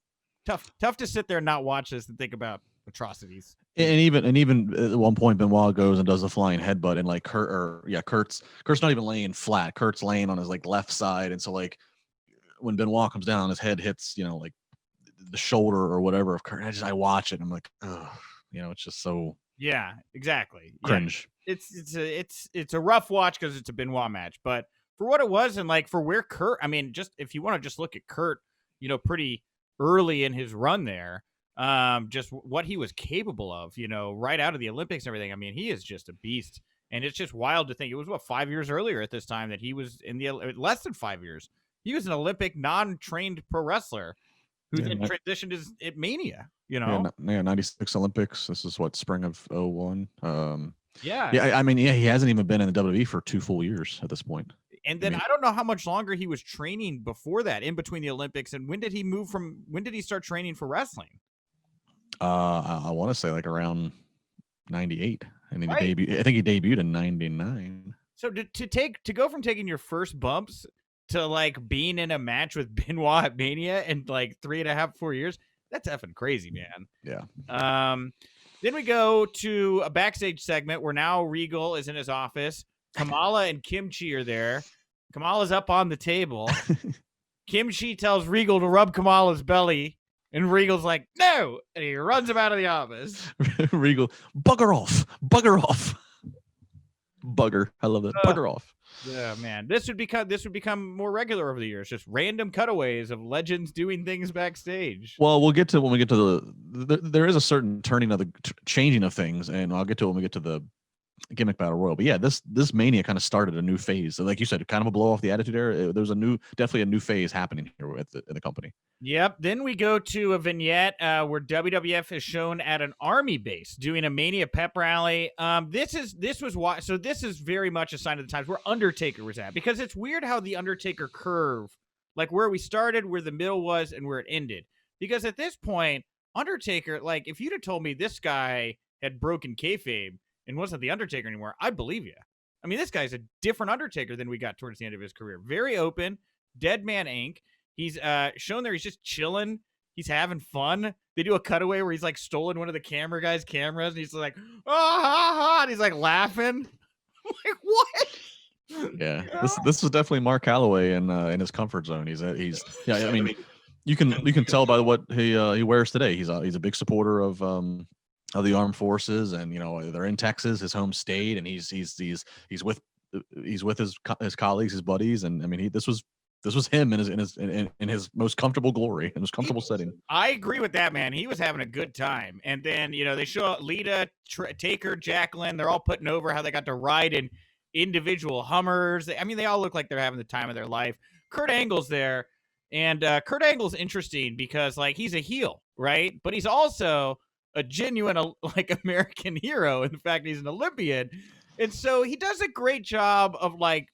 Tough to sit there and not watch this and think about atrocities. And even at one point, Benoit goes and does a flying headbutt, and like Kurt's not even laying flat. Kurt's laying on his like left side, and so like when Benoit comes down, his head hits like the shoulder or whatever of Kurt. I watch it, and I'm like, ugh, it's just so exactly cringe. Yeah. It's a rough watch because it's a Benoit match, but for what it was and like for where Kurt, I mean, just if you want to just look at Kurt, pretty early in his run there. Just what he was capable of, right out of the Olympics and everything. I mean, he is just a beast, and it's just wild to think it was 5 years earlier at this time that he was in less than 5 years. He was an Olympic non-trained pro wrestler who then transitioned at Mania. 96 Olympics. This is what, spring of 01. He hasn't even been in the WWE for 2 full years at this point. And then I don't know how much longer he was training before that, in between the Olympics, and when did he start training for wrestling? I want to say like around 98, and then he debuted in 99. So to go from taking your first bumps to like being in a match with Benoit at Mania in like 3.5-4 years, that's effing crazy, man. Yeah. Then we go to a backstage segment where now Regal is in his office. Kamala and Kimchi are there. Kamala's up on the table. Kimchi tells Regal to rub Kamala's belly. And Regal's like, no! And he runs him out of the office. Regal, bugger off. Bugger. I love that. Bugger off. Yeah, man. This would become more regular over the years. Just random cutaways of legends doing things backstage. Well, we'll get to when we get to there is a certain turning of the changing of things, and I'll get to it when we get to the Gimmick Battle Royal. But yeah, this Mania kind of started a new phase. So like you said, kind of a blow off the Attitude Era. There's definitely a new phase happening here in the company. Yep. Then we go to a vignette where WWF is shown at an army base doing a Mania pep rally. This is very much a sign of the times where Undertaker was at, because it's weird how the Undertaker curve, like where we started, where the middle was, and where it ended. Because at this point, Undertaker, like if you'd have told me this guy had broken kayfabe and wasn't the Undertaker anymore, I'd believe you. I mean, this guy's a different Undertaker than we got towards the end of his career. Very open, Dead Man Inc. He's shown there. He's just chilling. He's having fun. They do a cutaway where he's like stolen one of the camera guy's cameras, and he's like, oh, ha, ha, and he's like laughing. I'm like, what? Yeah, this was definitely Mark Calloway in his comfort zone. He's yeah. I mean, you can tell by what he wears today. He's a big supporter of the armed forces, and they're in Texas, his home state, and he's with his colleagues, his buddies, and I mean this was him in his most comfortable glory, in his comfortable setting. I agree with that, man. He was having a good time. And then, they show Lita, Taker, Jacqueline. They're all putting over how they got to ride in individual Hummers. I mean, they all look like they're having the time of their life. Kurt Angle's there. And Kurt Angle's interesting because, like, he's a heel, right? But he's also a genuine, like, American hero. In fact, he's an Olympian. And so he does a great job of, like,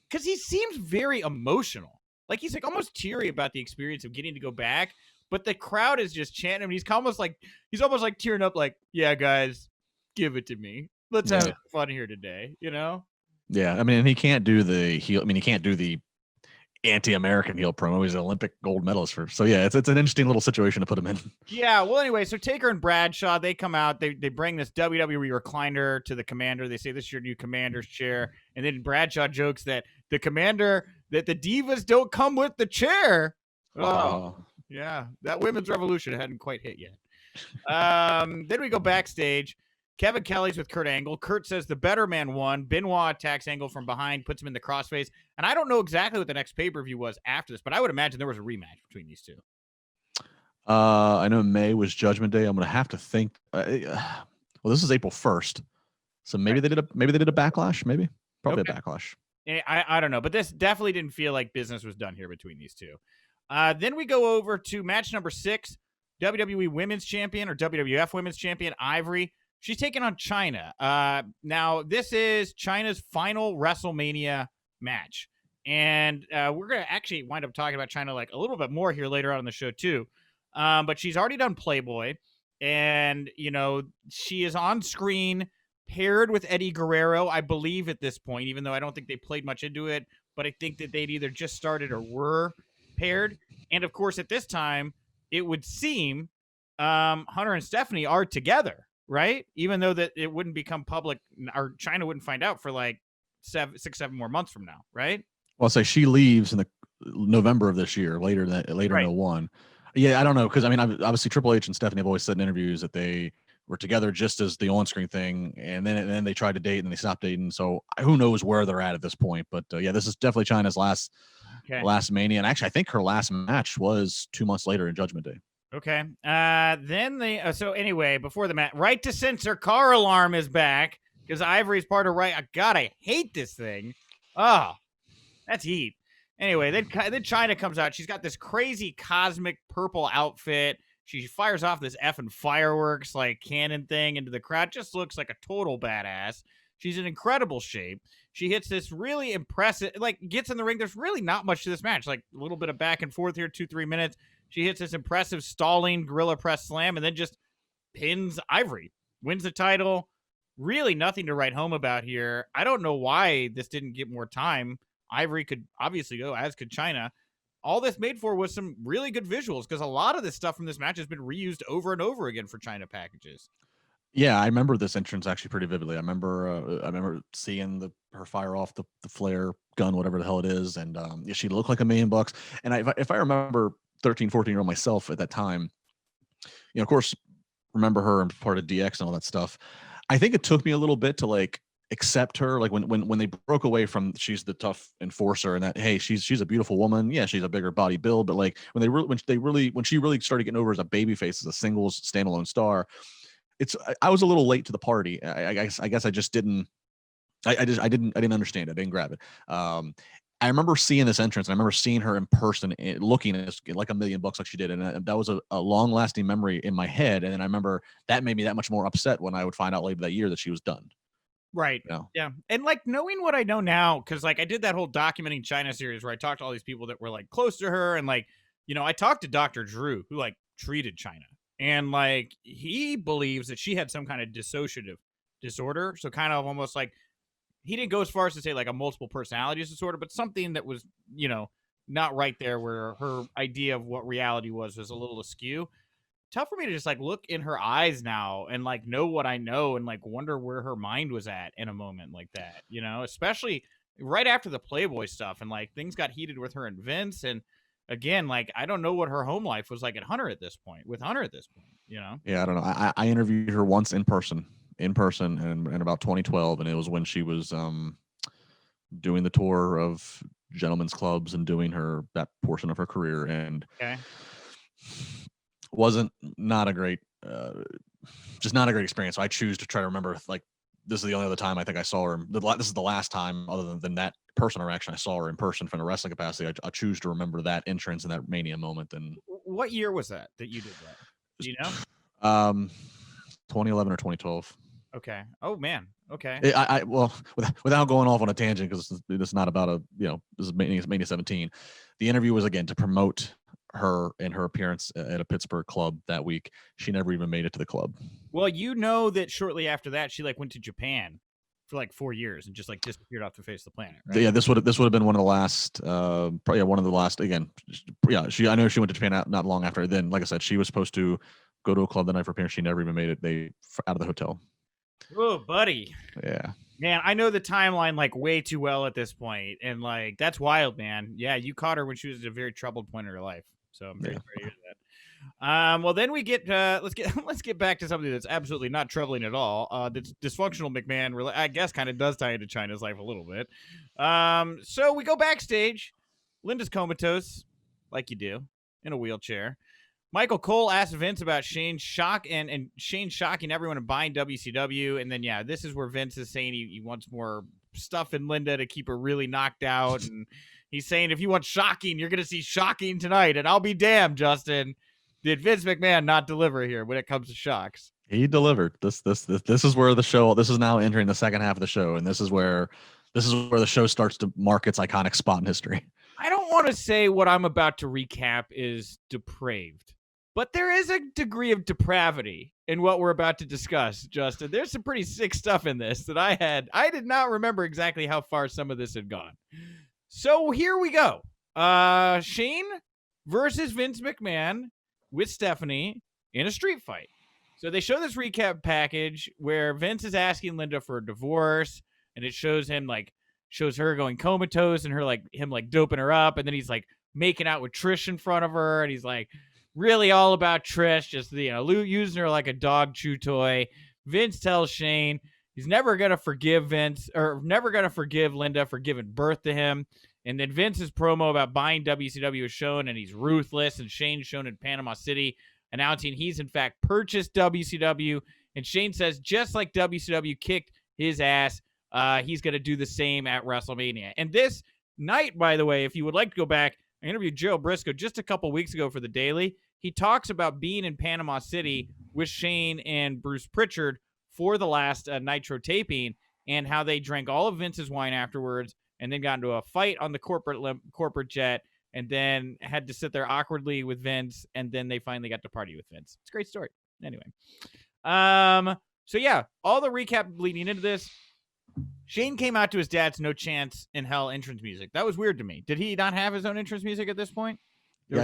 because he seems very emotional. Like, he's like almost teary about the experience of getting to go back, but the crowd is just chanting him. He's almost like tearing up, like, yeah, guys, give it to me. Let's have fun here today, Yeah, I mean, he can't do the heel. I mean, he can't do the anti-American heel promo. He's an Olympic gold medalist so yeah, it's an interesting little situation to put him in. Yeah, well, anyway, so Taker and Bradshaw, they come out, they bring this WWE recliner to the commander. They say, this is your new commander's chair. And then Bradshaw jokes that the divas don't come with the chair. Oh, yeah, that women's revolution hadn't quite hit yet. Then we go backstage. Kevin Kelly's with Kurt Angle. Kurt says the better man won. Benoit attacks Angle from behind, puts him in the crossface. And I don't know exactly what the next pay-per-view was after this, but I would imagine there was a rematch between these two. I know May was Judgment Day. I'm gonna have to think. Well, this is April 1st, so maybe they did a backlash. Maybe probably a backlash. I don't know, but this definitely didn't feel like business was done here between these two. Then we go over to match number 6, WWE Women's Champion or WWF Women's Champion Ivory. She's taking on Chyna. Now, this is Chyna's final WrestleMania match. And we're going to actually wind up talking about Chyna like a little bit more here later on in the show, too. But she's already done Playboy. And, you know, she is on screen paired with Eddie Guerrero, I believe, at this point, even though I don't think they played much into it. But I think that they'd either just started or were paired. And, of course, at this time, it would seem Hunter and Stephanie are together. Right? Even though that it wouldn't become public, or Chyna wouldn't find out for like 7 more months from now, right? Well, I'll say she leaves in the November of this year, later right. in 01. Yeah, I don't know, because I mean, obviously Triple H and Stephanie have always said in interviews that they were together just as the on-screen thing, and then they tried to date and they stopped dating. So who knows where they're at this point? But yeah, this is definitely Chyna's last Mania, and actually, I think her last match was 2 months later in Judgment Day. Okay. Then they. So anyway, before the match, Right to Censor car alarm is back because Ivory's part of Right. God, I hate this thing. Oh, that's heat. Anyway, then Chyna comes out. She's got this crazy cosmic purple outfit. She fires off this effing fireworks like cannon thing into the crowd. Just looks like a total badass. She's in incredible shape. She hits this really impressive, like gets in the ring. There's really not much to this match. Like a little bit of back and forth here, 2-3 minutes. She hits this impressive stalling gorilla press slam and then just pins Ivory, wins the title. Really nothing to write home about here. I don't know why this didn't get more time. Ivory could obviously go, as could Chyna. All this made for was some really good visuals because a lot of this stuff from this match has been reused over and over again for Chyna packages. Yeah, I remember this entrance actually pretty vividly. I remember seeing her fire off the flare gun, whatever the hell it is, and yeah, she looked like $1 million. And if I remember 13, 14-year-old myself at that time, you know, of course, remember her and part of DX and all that stuff. I think it took me a little bit to like accept her, like when they broke away from she's the tough enforcer and that, hey, she's a beautiful woman. Yeah, she's a bigger body build, but like when she really started getting over as a babyface, as a singles standalone star, I was a little late to the party. I guess I just didn't. I didn't understand it. I didn't grab it. I remember seeing this entrance, and I remember seeing her in person, looking like $1 million like she did, and that was a long-lasting memory in my head. And then I remember that made me that much more upset when I would find out later that year that she was done. Right. You know? Yeah. And like knowing what I know now, because like I did that whole documenting Chyna series where I talked to all these people that were like close to her, and like, you know, I talked to Dr. Drew, who like treated Chyna, and like he believes that she had some kind of dissociative disorder, so kind of almost like. He didn't go as far as to say like a multiple personalities disorder, but something that was, you know, not right there, where her idea of what reality was a little askew. Tough for me to just like look in her eyes now and like know what I know and like wonder where her mind was at in a moment like that, you know, especially right after the Playboy stuff and like things got heated with her and Vince. And again, like I don't know what her home life was like with Hunter at this point, you know? Yeah, I don't know. I interviewed her once in person in about 2012, and it was when she was doing the tour of gentlemen's clubs and doing that portion of her career, and wasn't not a great experience. So I choose to try to remember, like, this is the only other time I think I saw her. This is the last time, other than that person interaction, I saw her in person from a wrestling capacity. I choose to remember that entrance and that Mania moment. And what year was that you did that? Do you know? 2011 or 2012. Okay. Oh man. Okay. Well, without going off on a tangent, because this is not about this is Mania 17. The interview was again to promote her and her appearance at a Pittsburgh club that week. She never even made it to the club. Well, you know that shortly after that, she like went to Japan for like 4 years and just like disappeared off the face of the planet. Right? Yeah, this would have been one of the last, probably one of the last. Again, yeah, I know she went to Japan not long after. Then, like I said, she was supposed to go to a club the night for appearance. She never even made it. Out of the hotel. Oh, buddy. Yeah. Man, I know the timeline like way too well at this point, and like that's wild, man. Yeah, you caught her when she was at a very troubled point in her life. So I'm very sorry to hear that. Well, then we get let's get back to something that's absolutely not troubling at all. That's dysfunctional McMahon. Really, I guess kind of does tie into Chyna's life a little bit. So we go backstage. Linda's comatose, like you do, in a wheelchair. Michael Cole asked Vince about Shane and Shane shocking everyone and buying WCW. And then, yeah, this is where Vince is saying he wants more stuff in Linda to keep her really knocked out. And he's saying, if you want shocking, you're going to see shocking tonight. And I'll be damned, Justin. Did Vince McMahon not deliver here when it comes to shocks? He delivered. This is where the show, this is now entering the second half of the show. And this is where the show starts to mark its iconic spot in history. I don't want to say what I'm about to recap is depraved. But there is a degree of depravity in what we're about to discuss, Justin. There's some pretty sick stuff in this that I did not remember exactly how far some of this had gone. So here we go. Shane versus Vince McMahon with Stephanie in a street fight. So they show this recap package where Vince is asking Linda for a divorce, and it shows her going comatose and him doping her up, and then he's like making out with Trish in front of her, and he's like really all about Trish, just using her like a dog chew toy. Vince tells Shane he's never gonna forgive Linda for giving birth to him. And then Vince's promo about buying WCW is shown, and he's ruthless. And Shane's shown in Panama City, announcing he's in fact purchased WCW. And Shane says just like WCW kicked his ass, he's gonna do the same at WrestleMania. And this night, by the way, if you would like to go back, I interviewed Joe Briscoe just a couple weeks ago for the Daily. He talks about being in Panama City with Shane and Bruce Pritchard for the last Nitro taping, and how they drank all of Vince's wine afterwards and then got into a fight on the corporate jet, and then had to sit there awkwardly with Vince, and then they finally got to party with Vince. It's a great story. Anyway. So yeah, all the recap leading into this. Shane came out to his dad's No Chance in Hell entrance music. That was weird to me. Did he not have his own entrance music at this point? Yeah,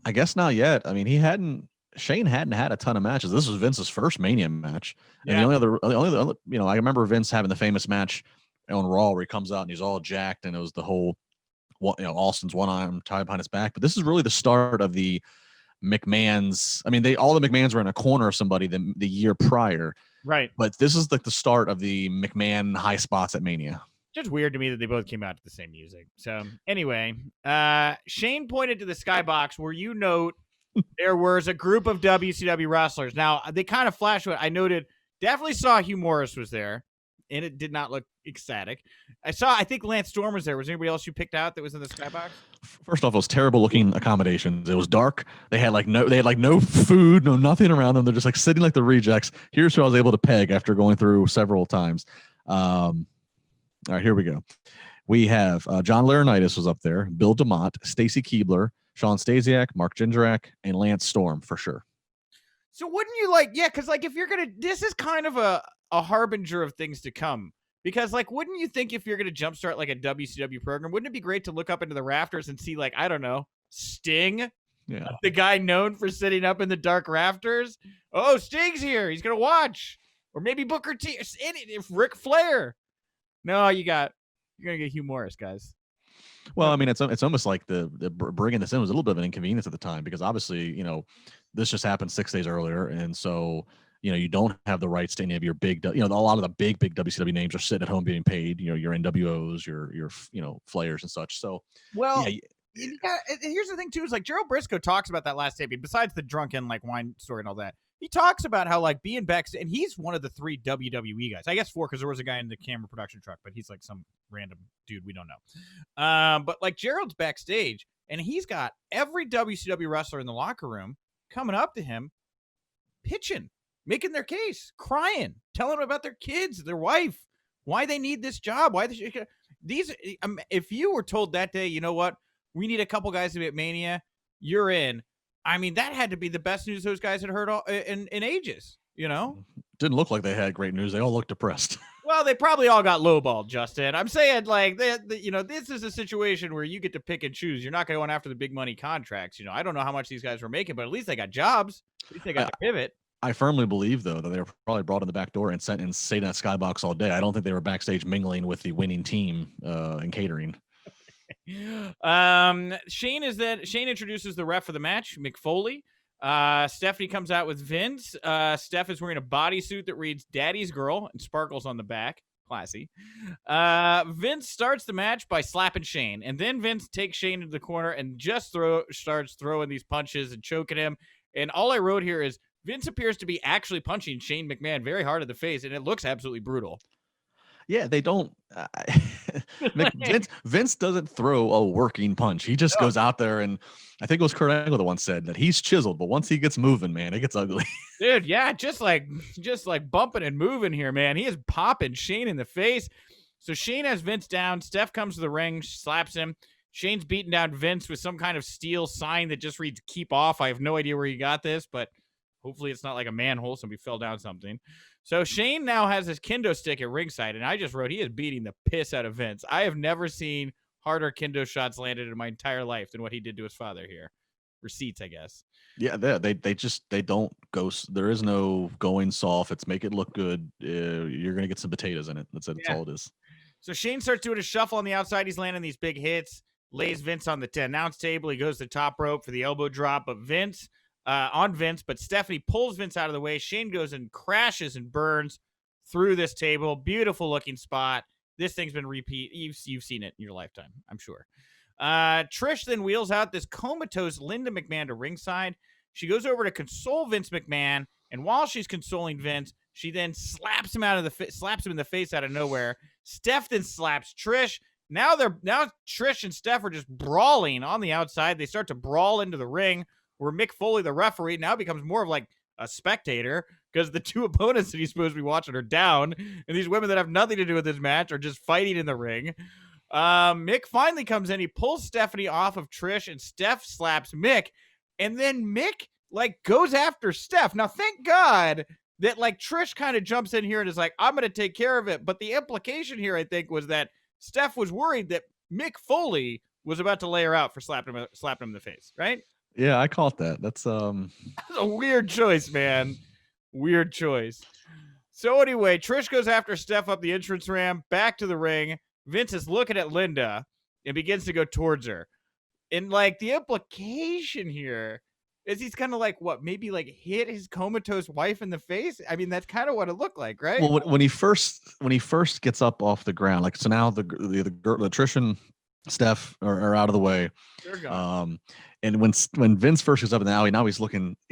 I guess not yet. I mean, Shane hadn't had a ton of matches. This was Vince's first Mania match. And the only other, I remember Vince having the famous match on Raw where he comes out and he's all jacked, and it was the whole, Austin's one arm tied behind his back. But this is really the start of the McMahons. I mean, all the McMahons were in a corner of somebody the year prior. Right. But this is like the start of the McMahon high spots at Mania. Just weird to me that they both came out to the same music. So anyway, Shane pointed to the skybox where you note there was a group of WCW wrestlers. Now, they kind of flashed what I noted. Definitely saw Hugh Morris was there, and it did not look ecstatic. I think Lance Storm was there. Was anybody else you picked out that was in the skybox? First off, it was terrible looking accommodations. It was dark. They had no food, no nothing around them. They're just like sitting like the rejects. Here's who I was able to peg after going through several times. All right, here we go. We have John Laurinaitis was up there, Bill DeMott, Stacy Keibler, Sean Stasiak, Mark Jindrak, and Lance Storm for sure. So wouldn't you because if you're going to, this is kind of a harbinger of things to come. Because wouldn't you think if you're going to jumpstart like a WCW program, wouldn't it be great to look up into the rafters and see I don't know, Sting? Yeah. The guy known for sitting up in the dark rafters. Oh, Sting's here. He's going to watch. Or maybe Booker T. If Ric Flair. No, you're going to get Hugh Morris, guys. Well, I mean, it's almost like the bringing this in was a little bit of an inconvenience at the time because obviously, this just happened 6 days earlier. And so, you don't have the rights to any of your big, a lot of the big WCW names are sitting at home being paid, your NWOs, your Flayers and such. So, well, here's the thing too, is Gerald Briscoe talks about that last taping, besides the drunken wine story and all that. He talks about how being backstage, and he's one of the 3 WWE guys. I guess 4 because there was a guy in the camera production truck, but he's some random dude we don't know. But Gerald's backstage, and he's got every WCW wrestler in the locker room coming up to him, pitching, making their case, crying, telling them about their kids, their wife, why they need this job, why these. If you were told that day, you know what, we need a couple guys to be at Mania, you're in. I mean, that had to be the best news those guys had heard in ages, Didn't look like they had great news. They all looked depressed. Well, they probably all got lowballed, Justin. I'm saying, like, this is a situation where you get to pick and choose. You're not going after the big money contracts. I don't know how much these guys were making, but at least they got jobs. At least they got to pivot. I firmly believe, though, that they were probably brought in the back door and sent and stayed in that skybox all day. I don't think they were backstage mingling with the winning team and catering. Shane introduces the ref for the match, Mick Foley. Stephanie comes out with Vince. Steph is wearing a bodysuit that reads Daddy's Girl and sparkles on the back. Classy. Vince starts the match by slapping Shane, and then Vince takes Shane into the corner and just starts throwing these punches and choking him. And all I wrote here is Vince appears to be actually punching Shane McMahon very hard in the face, and it looks absolutely brutal. Yeah, they don't. Vince doesn't throw a working punch. He just goes out there, and I think it was Kurt Angle that once said that he's chiseled, but once he gets moving, man, it gets ugly. Dude, yeah, just like bumping and moving here, man. He is popping Shane in the face. So Shane has Vince down. Steph comes to the ring, slaps him. Shane's beating down Vince with some kind of steel sign that just reads "Keep Off." I have no idea where he got this, but hopefully it's not like a manhole. Somebody fell down something. So Shane now has his kendo stick at ringside, and I just wrote he is beating the piss out of Vince. I have never seen harder kendo shots landed in my entire life than what he did to his father here. Receipts, I guess. Yeah, they don't go. There is no going soft. It's make it look good. You're gonna get some potatoes in it. That's all it is. So Shane starts doing a shuffle on the outside. He's landing these big hits. Lays Vince on the announce table. He goes to the top rope for the elbow drop, but but Stephanie pulls Vince out of the way. Shane goes and crashes and burns through this table. Beautiful looking spot. This thing's been you've seen it in your lifetime, I'm sure. Trish then wheels out this comatose Linda McMahon to ringside. She goes over to console Vince McMahon, and while she's consoling Vince, she then slaps him in the face out of nowhere. Steph then slaps Trish. Now Trish and Steph are just brawling on the outside. They start to brawl into the ring, where Mick Foley, the referee, now becomes more of like a spectator because the two opponents that he's supposed to be watching are down, and these women that have nothing to do with this match are just fighting in the ring. Mick finally comes in. He pulls Stephanie off of Trish, and Steph slaps Mick, and then Mick goes after Steph. Now, thank God that Trish kind of jumps in here and is like, I'm going to take care of it. But the implication here, I think, was that Steph was worried that Mick Foley was about to lay her out for slapping him in the face, right? Yeah, I caught that. That's a weird choice, man. Weird choice. So anyway, Trish goes after Steph up the entrance ramp, back to the ring. Vince is looking at Linda and begins to go towards her. And the implication here is he's kind of maybe hit his comatose wife in the face. I mean, that's kind of what it looked like, right? Well, when he first gets up off the ground, so now the Trish and Steph are out of the way. They're gone. And when Vince first goes up in the alley, now he's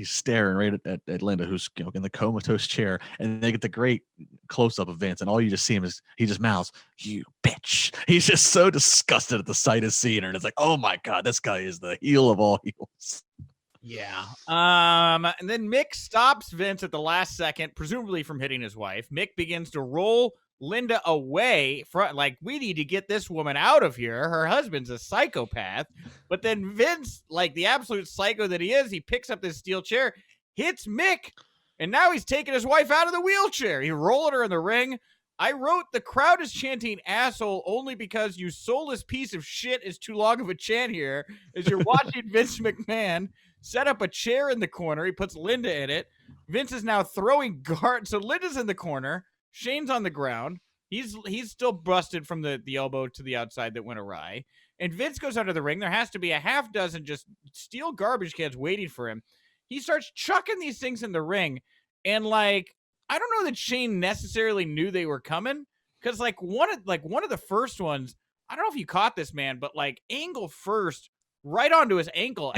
staring right at Linda, who's in the comatose chair, and they get the great close up of Vince, and all you just see him is he just mouths, "You bitch." He's just so disgusted at the sight of seeing her, and it's like, oh my God, this guy is the heel of all heels. Yeah. And then Mick stops Vince at the last second, presumably from hitting his wife. Mick begins to roll Linda away from, we need to get this woman out of here. Her husband's a psychopath. But then Vince, the absolute psycho that he is, he picks up this steel chair, hits Mick, and now he's taking his wife out of the wheelchair. He rolled her in the ring. I wrote, the crowd is chanting asshole only because you soulless piece of shit is too long of a chant here as you're watching Vince McMahon set up a chair in the corner. He puts Linda in it. Vince is now throwing guards. So Linda's in the corner. Shane's on the ground. He's still busted from the elbow to the outside that went awry. And Vince goes under the ring. There has to be a half dozen just steel garbage cans waiting for him. He starts chucking these things in the ring. And I don't know that Shane necessarily knew they were coming. Because one of the first ones, I don't know if you caught this, man, but angle first right onto his ankle.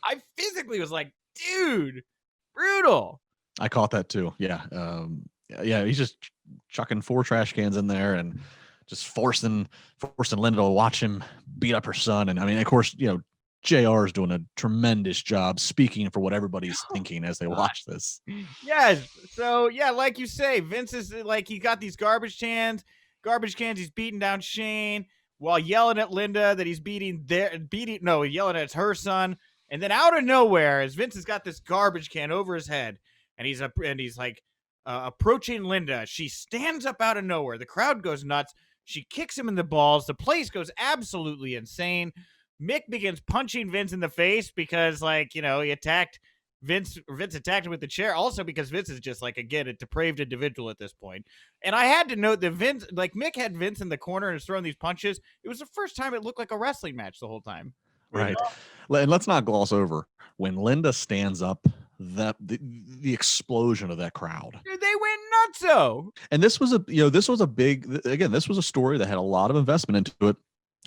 I physically was like, dude, brutal. I caught that too. Yeah. Yeah, he's just chucking 4 trash cans in there and just forcing Linda to watch him beat up her son. And I mean, of course, JR is doing a tremendous job speaking for what everybody's thinking as they watch this. Yes. So yeah, like you say, Vince is he got these garbage cans. He's beating down Shane while yelling at Linda that he's yelling at her son. And then out of nowhere, as Vince has got this garbage can over his head, and he's like, approaching Linda. She stands up out of nowhere. The crowd goes nuts. She kicks him in the balls. The place goes absolutely insane. Mick begins punching Vince in the face because, like, he attacked Vince attacked him with the chair. Also because Vince is just, like, again, a depraved individual at this point. And I had to note that Mick had Vince in the corner and was throwing these punches. It was the first time it looked like a wrestling match the whole time. Right. And let's not gloss over when Linda stands up, the explosion of that crowd. Dude, they went nutso. And this was this was a story that had a lot of investment into it.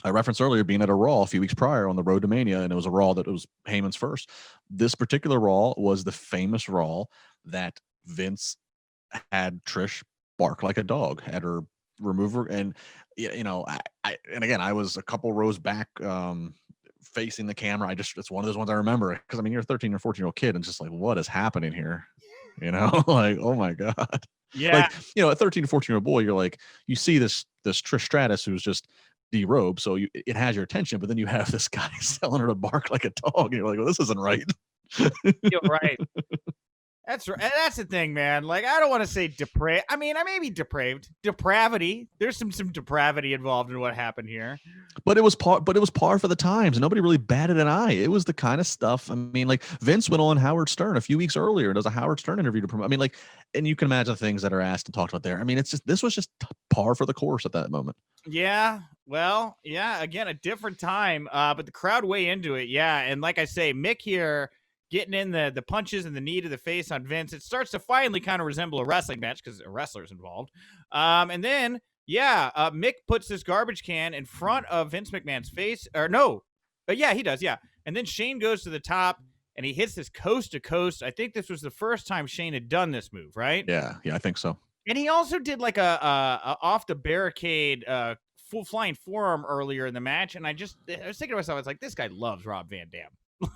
I referenced earlier being at a Raw a few weeks prior on the road to Mania, and it was a Raw that was Heyman's first. This particular Raw was the famous Raw that Vince had Trish bark like a dog, had her remove her, and I was a couple rows back, facing the camera. It's one of those ones I remember because I mean you're a 13 or 14-year-old kid and just like, what is happening here? Like, oh my God. Yeah. Like, a 13 or 14-year-old boy, you're like, you see this Trish Stratus who's just derobed, so it has your attention, but then you have this guy telling her to bark like a dog, and you're like, well, this isn't right. You're right. That's right. That's the thing, man. Like, I don't want to say depraved. I mean, I may be depraved. Depravity. There's some depravity involved in what happened here. But it was par for the times. Nobody really batted an eye. It was the kind of stuff. I mean, like Vince went on Howard Stern a few weeks earlier and does a Howard Stern interview to promote. I mean, like, and you can imagine things that are asked and talked about there. I mean, this was just par for the course at that moment. Yeah. Well, yeah. Again, a different time. But the crowd way into it. Yeah. And like I say, Mick here getting in the punches and the knee to the face on Vince. It starts to finally kind of resemble a wrestling match because a wrestler's involved. And then, Mick puts this garbage can in front of Vince McMahon's face. Or no. Yeah, he does. Yeah. And then Shane goes to the top and he hits this coast to coast. I think this was the first time Shane had done this move, right? Yeah, I think so. And he also did like a off the barricade full flying forearm earlier in the match. And I was thinking to myself, I was like, this guy loves Rob Van Dam.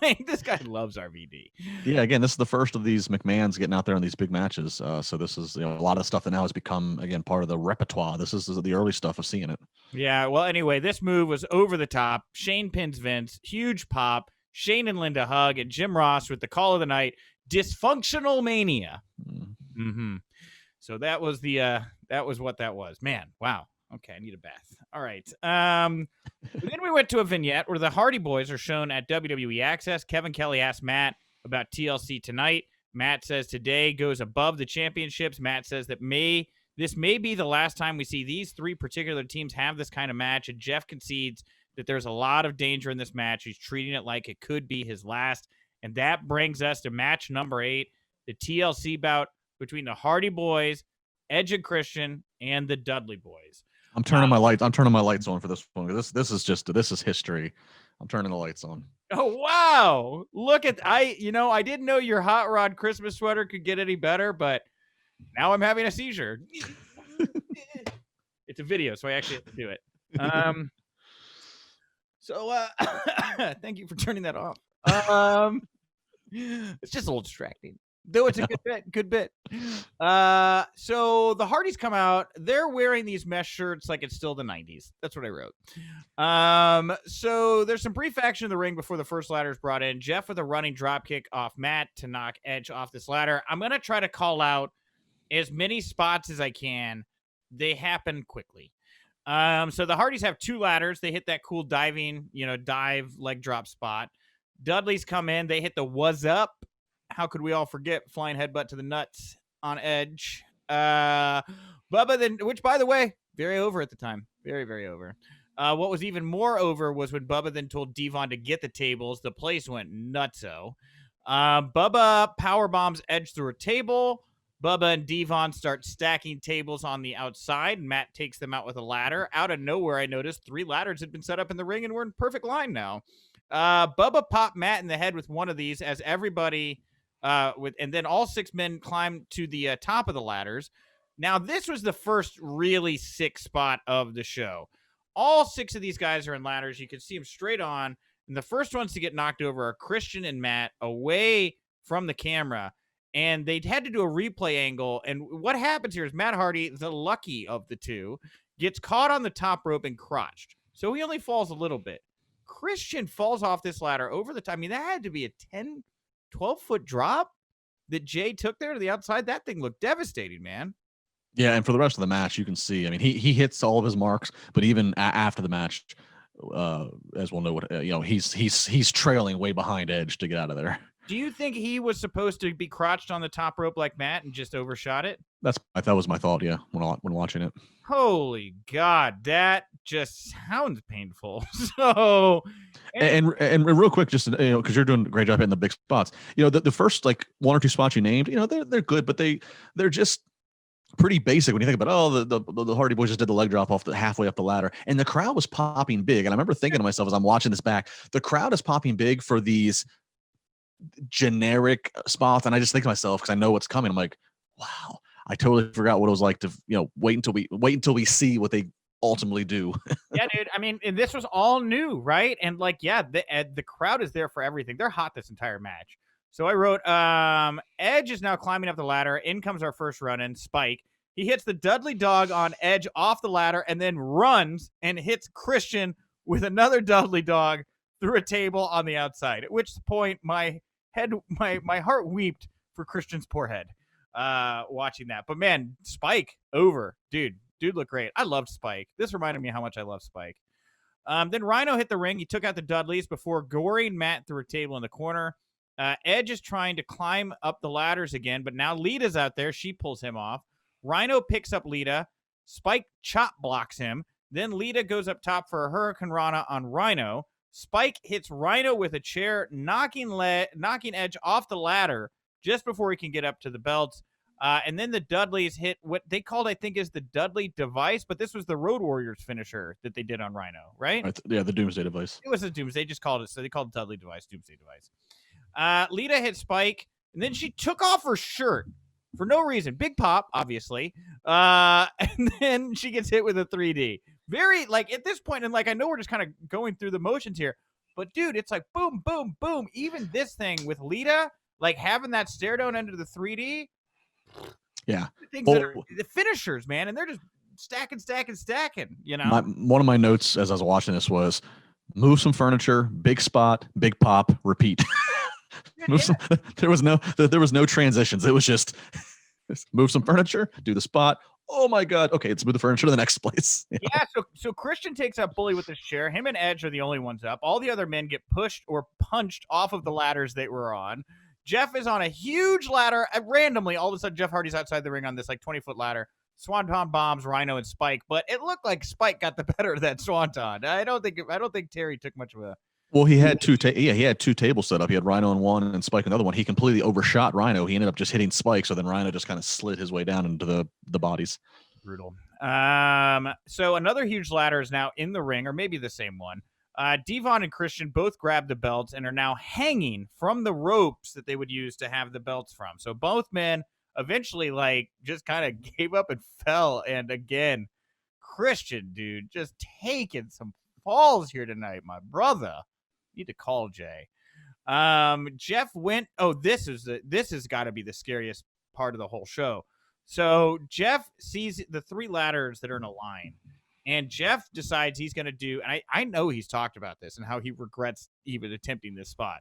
Like, this guy loves RVD. Yeah, again, this is the first of these McMahons getting out there in these big matches. So this is a lot of stuff that now has become, again, part of the repertoire. This is the early stuff of seeing it. Yeah, well, anyway, this move was over the top. Shane pins Vince. Huge pop. Shane and Linda hug. And Jim Ross with the call of the night, Dysfunctional Mania. Mm-hmm. So that was what that was. Man, wow. Okay, I need a bath. All right. Then we went to a vignette where the Hardy Boys are shown at WWE Access. Kevin Kelly asked Matt about TLC tonight. Matt says today goes above the championships. Matt says that this may be the last time we see these three particular teams have this kind of match. And Jeff concedes that there's a lot of danger in this match. He's treating it like it could be his last. And that brings us to match number 8, the TLC bout between the Hardy Boys, Edge and Christian, and the Dudley Boys. I'm turning my lights on for this one. This is history. I'm turning the lights on. Oh wow! Look at I didn't know your hot rod Christmas sweater could get any better, but now I'm having a seizure. It's a video, so I actually have to do it. So thank you for turning that off. It's just a little distracting. Though it's a good bit. So the Hardys come out. They're wearing these mesh shirts like it's still the 90s. That's what I wrote. So there's some brief action in the ring before the first ladder is brought in. Jeff with a running dropkick off Matt to knock Edge off this ladder. I'm going to try to call out as many spots as I can. They happen quickly. So the Hardys have 2 ladders. They hit that cool diving, dive leg drop spot. Dudley's come in. They hit the was up. How could we all forget flying headbutt to the nuts on Edge? Bubba then, which by the way, very over at the time. Very, very over. What was even more over was when Bubba then told Devon to get the tables. The place went nutso. Bubba powerbombs Edge through a table. Bubba and Devon start stacking tables on the outside. Matt takes them out with a ladder. Out of nowhere, I noticed 3 ladders had been set up in the ring and we're in perfect line now. Bubba popped Matt in the head with one of these as everybody... and then all 6 men climbed to the top of the ladders. Now, this was the first really sick spot of the show. All 6 of these guys are in ladders. You can see them straight on. And the first ones to get knocked over are Christian and Matt away from the camera. And they had to do a replay angle. And what happens here is Matt Hardy, the lucky of the 2, gets caught on the top rope and crotched. So he only falls a little bit. Christian falls off this ladder over the top. I mean, that had to be a 12-foot drop. that Jay took there to the outside, that thing looked devastating, man. Yeah, and for the rest of the match, you can see. I mean, he hits all of his marks, but even after the match, as we'll know, what he's trailing way behind Edge to get out of there. Do you think he was supposed to be crouched on the top rope like Matt and just overshot it? That was my thought. Yeah, when watching it. Holy God, that just sounds painful. So, and real quick, just because you're doing a great job hitting the big spots. The first like one or two spots you named, they're good, but they're just pretty basic when you think about the Hardy Boys just did the leg drop off the halfway up the ladder, and the crowd was popping big. And I remember thinking to myself as I'm watching this back, the crowd is popping big for these generic spots, and I just think to myself, because I know what's coming, I'm like, wow, I totally forgot what it was like to wait until we see what they ultimately do. Yeah, dude. I mean, and this was all new, right? And like, yeah, the crowd is there for everything. They're hot this entire match. So I wrote, Edge is now climbing up the ladder. In comes our first run-in, Spike. He hits the Dudley dog on Edge off the ladder and then runs and hits Christian with another Dudley dog through a table on the outside. At which point my heart weeped for Christian's poor head watching that. But man, Spike over. Dude looked great. I loved Spike. This reminded me how much I love Spike. Then Rhino hit the ring. He took out the Dudleys before goring Matt through a table in the corner. Edge is trying to climb up the ladders again, but now Lita's out there. She pulls him off. Rhino picks up Lita. Spike chop blocks him. Then Lita goes up top for a Hurricane Rana on Rhino. Spike hits Rhino with a chair, knocking Edge off the ladder just before he can get up to the belts. And then the Dudleys hit what they called, I think, is the Dudley device, but this was the Road Warriors finisher that they did on Rhino, right? Yeah, the Doomsday device. It was a Doomsday. They just called it, so they called it Dudley device, Doomsday device. Lita hit Spike, and then she took off her shirt for no reason. Big pop, obviously. And then she gets hit with a 3D. Very, like, at this point, and like, I know we're just kind of going through the motions here, but dude, it's like boom, boom, boom. Even this thing with Lita, like having that stare down under the 3D. Yeah. Things that are the finishers, man, and they're just stacking, one of my notes as I was watching this was move some furniture, big spot, big pop, repeat. There was no transitions. It was just move some furniture, do the spot. Oh my God. Okay, let's move the furniture to the next place. Yeah. So Christian takes out Bully with his chair. Him and Edge are the only ones up. All the other men get pushed or punched off of the ladders they were on. Jeff is on a huge ladder. Randomly, all of a sudden, Jeff Hardy's outside the ring on this like 20-foot ladder. Swanton bombs Rhino and Spike, but it looked like Spike got the better of that Swanton. I don't think Terry took much of a. Well, he had two tables set up. He had Rhino on one and Spike on the other one. He completely overshot Rhino. He ended up just hitting Spike, so then Rhino just kind of slid his way down into the bodies. Brutal. So another huge ladder is now in the ring, or maybe the same one. Devon and Christian both grabbed the belts and are now hanging from the ropes that they would use to have the belts from. So both men eventually like just kind of gave up and fell. And again, Christian, dude, just taking some falls here tonight, my brother. Need to call Jay. Jeff went. Oh, this has got to be the scariest part of the whole show. So Jeff sees the three ladders that are in a line. And Jeff decides he's going to do, and I know he's talked about this and how he regrets even attempting this spot,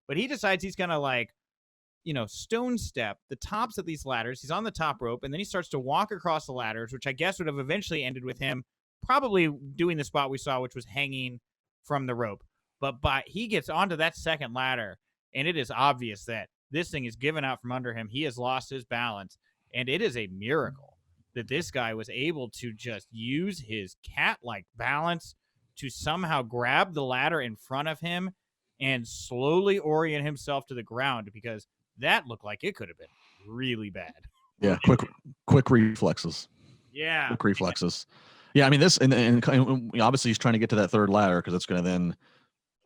but he decides he's going to stone step the tops of these ladders. He's on the top rope, and then he starts to walk across the ladders, which I guess would have eventually ended with him probably doing the spot we saw, which was hanging from the rope. But he gets onto that second ladder, and it is obvious that this thing is given out from under him. He has lost his balance, and it is a miracle that this guy was able to just use his cat-like balance to somehow grab the ladder in front of him and slowly orient himself to the ground, because that looked like it could have been really bad. Yeah, quick reflexes. Yeah. Quick reflexes. Yeah, I mean, this, and obviously he's trying to get to that third ladder because it's going to then,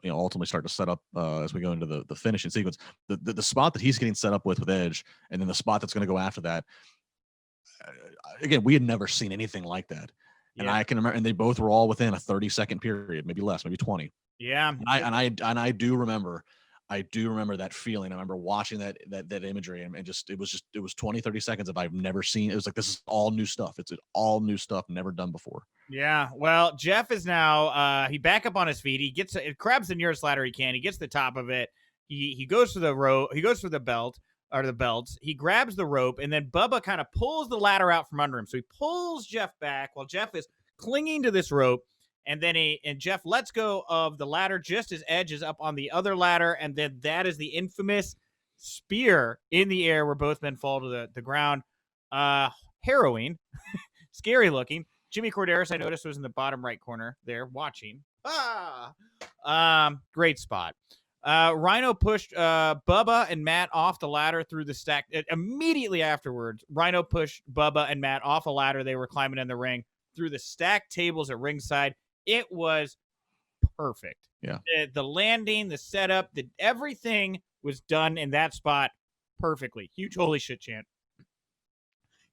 ultimately start to set up as we go into the finishing sequence. The spot that he's getting set up with Edge, and then the spot that's going to go after that, again, we had never seen anything like that. And I can remember, and they both were all within a 30-second period, maybe less, maybe 20. Yeah. And I do remember that feeling. I remember watching that imagery, and it was 20, 30 seconds of I've never seen. It was like, this is all new stuff. It's all new stuff, never done before. Yeah. Well, Jeff is now, he back up on his feet. He grabs the nearest ladder he can. He gets the top of it. He goes for the row. He goes for the belt. or the belts. He grabs the rope, and then Bubba kind of pulls the ladder out from under him. So he pulls Jeff back while Jeff is clinging to this rope. And then Jeff lets go of the ladder just as Edge is up on the other ladder. And then that is the infamous spear in the air where both men fall to the ground. Harrowing, scary looking. Jimmy Corderas, I noticed, was in the bottom right corner there watching. Great spot. Rhino pushed Bubba and Matt off the ladder through the stack. Immediately afterwards, Rhino pushed Bubba and Matt off a ladder. They were climbing in the ring through the stacked tables at ringside. It was perfect. Yeah. The landing, the setup, everything was done in that spot perfectly. Huge holy shit chant.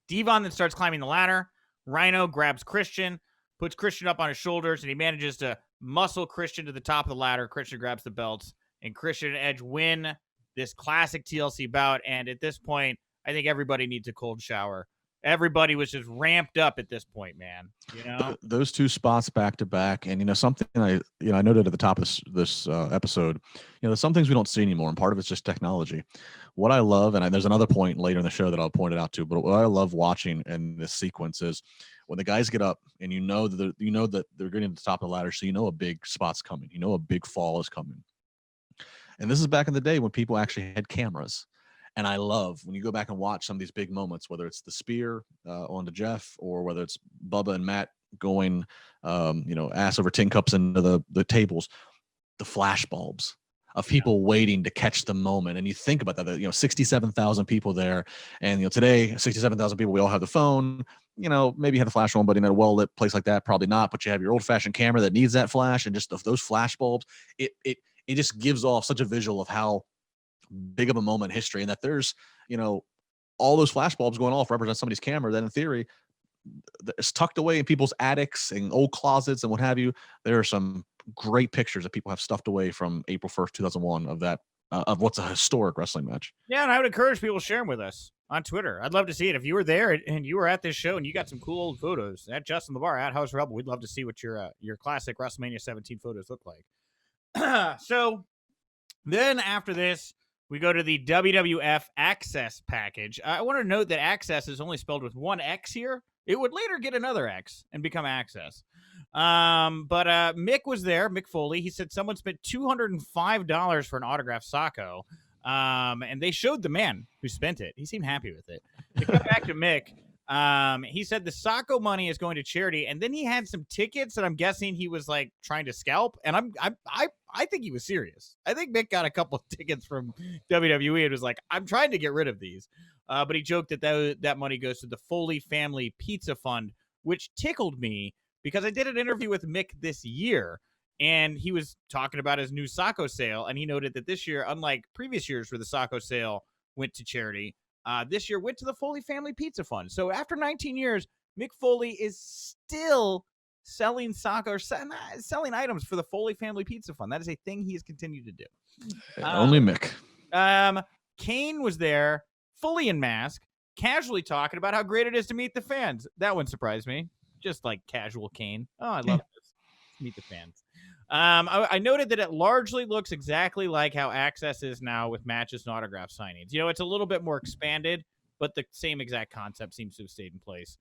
Devon then starts climbing the ladder. Rhino grabs Christian, puts Christian up on his shoulders, and he manages to muscle Christian to the top of the ladder. Christian grabs the belts, and Christian and Edge win this classic TLC bout. And at this point, I think everybody needs a cold shower. Everybody was just ramped up at this point, man. You know, those two spots back to back, and something I noted at the top of this episode. There's some things we don't see anymore, and part of it's just technology. What I love, and there's another point later in the show that I'll point it out to, but what I love watching in this sequence is when the guys get up, and you know that they're getting to the top of the ladder, so a big spot's coming, a big fall is coming. And this is back in the day when people actually had cameras. And I love when you go back and watch some of these big moments, whether it's the spear onto Jeff or whether it's Bubba and Matt going, ass over tin cups into the tables, the flash bulbs of people waiting to catch the moment. And you think about that, 67,000 people there. And, today, 67,000 people, we all have the phone, maybe you have the flash on, but in a well-lit place like that, probably not. But you have your old-fashioned camera that needs that flash, and just those flash bulbs, it just gives off such a visual of how big of a moment in history, and that there's all those flash bulbs going off represent somebody's camera that in theory is tucked away in people's attics and old closets and what have you. There are some great pictures that people have stuffed away from April 1st 2001 of that of what's a historic wrestling match. Yeah, and I would encourage people to share them with us on Twitter. I'd love to see it. If you were there and you were at this show and you got some cool old photos at Justin LaBar at House Rebel, we'd love to see what your classic WrestleMania 17 photos look like. So then after this, we go to the WWF Access package. I want to note that Access is only spelled with one X here. It would later get another X and become Access. But Mick was there, Mick Foley. He said someone spent $205 for an autographed Sacco. And they showed the man who spent it. He seemed happy with it. To come back to Mick, he said the Sacco money is going to charity, and then he had some tickets that I'm guessing he was like trying to scalp. And I think he was serious. I think Mick got a couple of tickets from WWE and was like, I'm trying to get rid of these. But he joked that money goes to the Foley Family Pizza Fund, which tickled me because I did an interview with Mick this year, and he was talking about his new Sacco sale, and he noted that this year, unlike previous years where the Sacco sale went to charity, this year went to the Foley Family Pizza Fund. So after 19 years, Mick Foley is still selling Sacco or selling items for the Foley Family Pizza Fund. That is a thing he has continued to do. Only Mick. Kane was there, fully in mask, casually talking about how great it is to meet the fans. That one surprised me. Just like casual Kane. Oh, I love this. Meet the fans. I noted that it largely looks exactly like how Access is now with matches and autograph signings. It's a little bit more expanded, but the same exact concept seems to have stayed in place.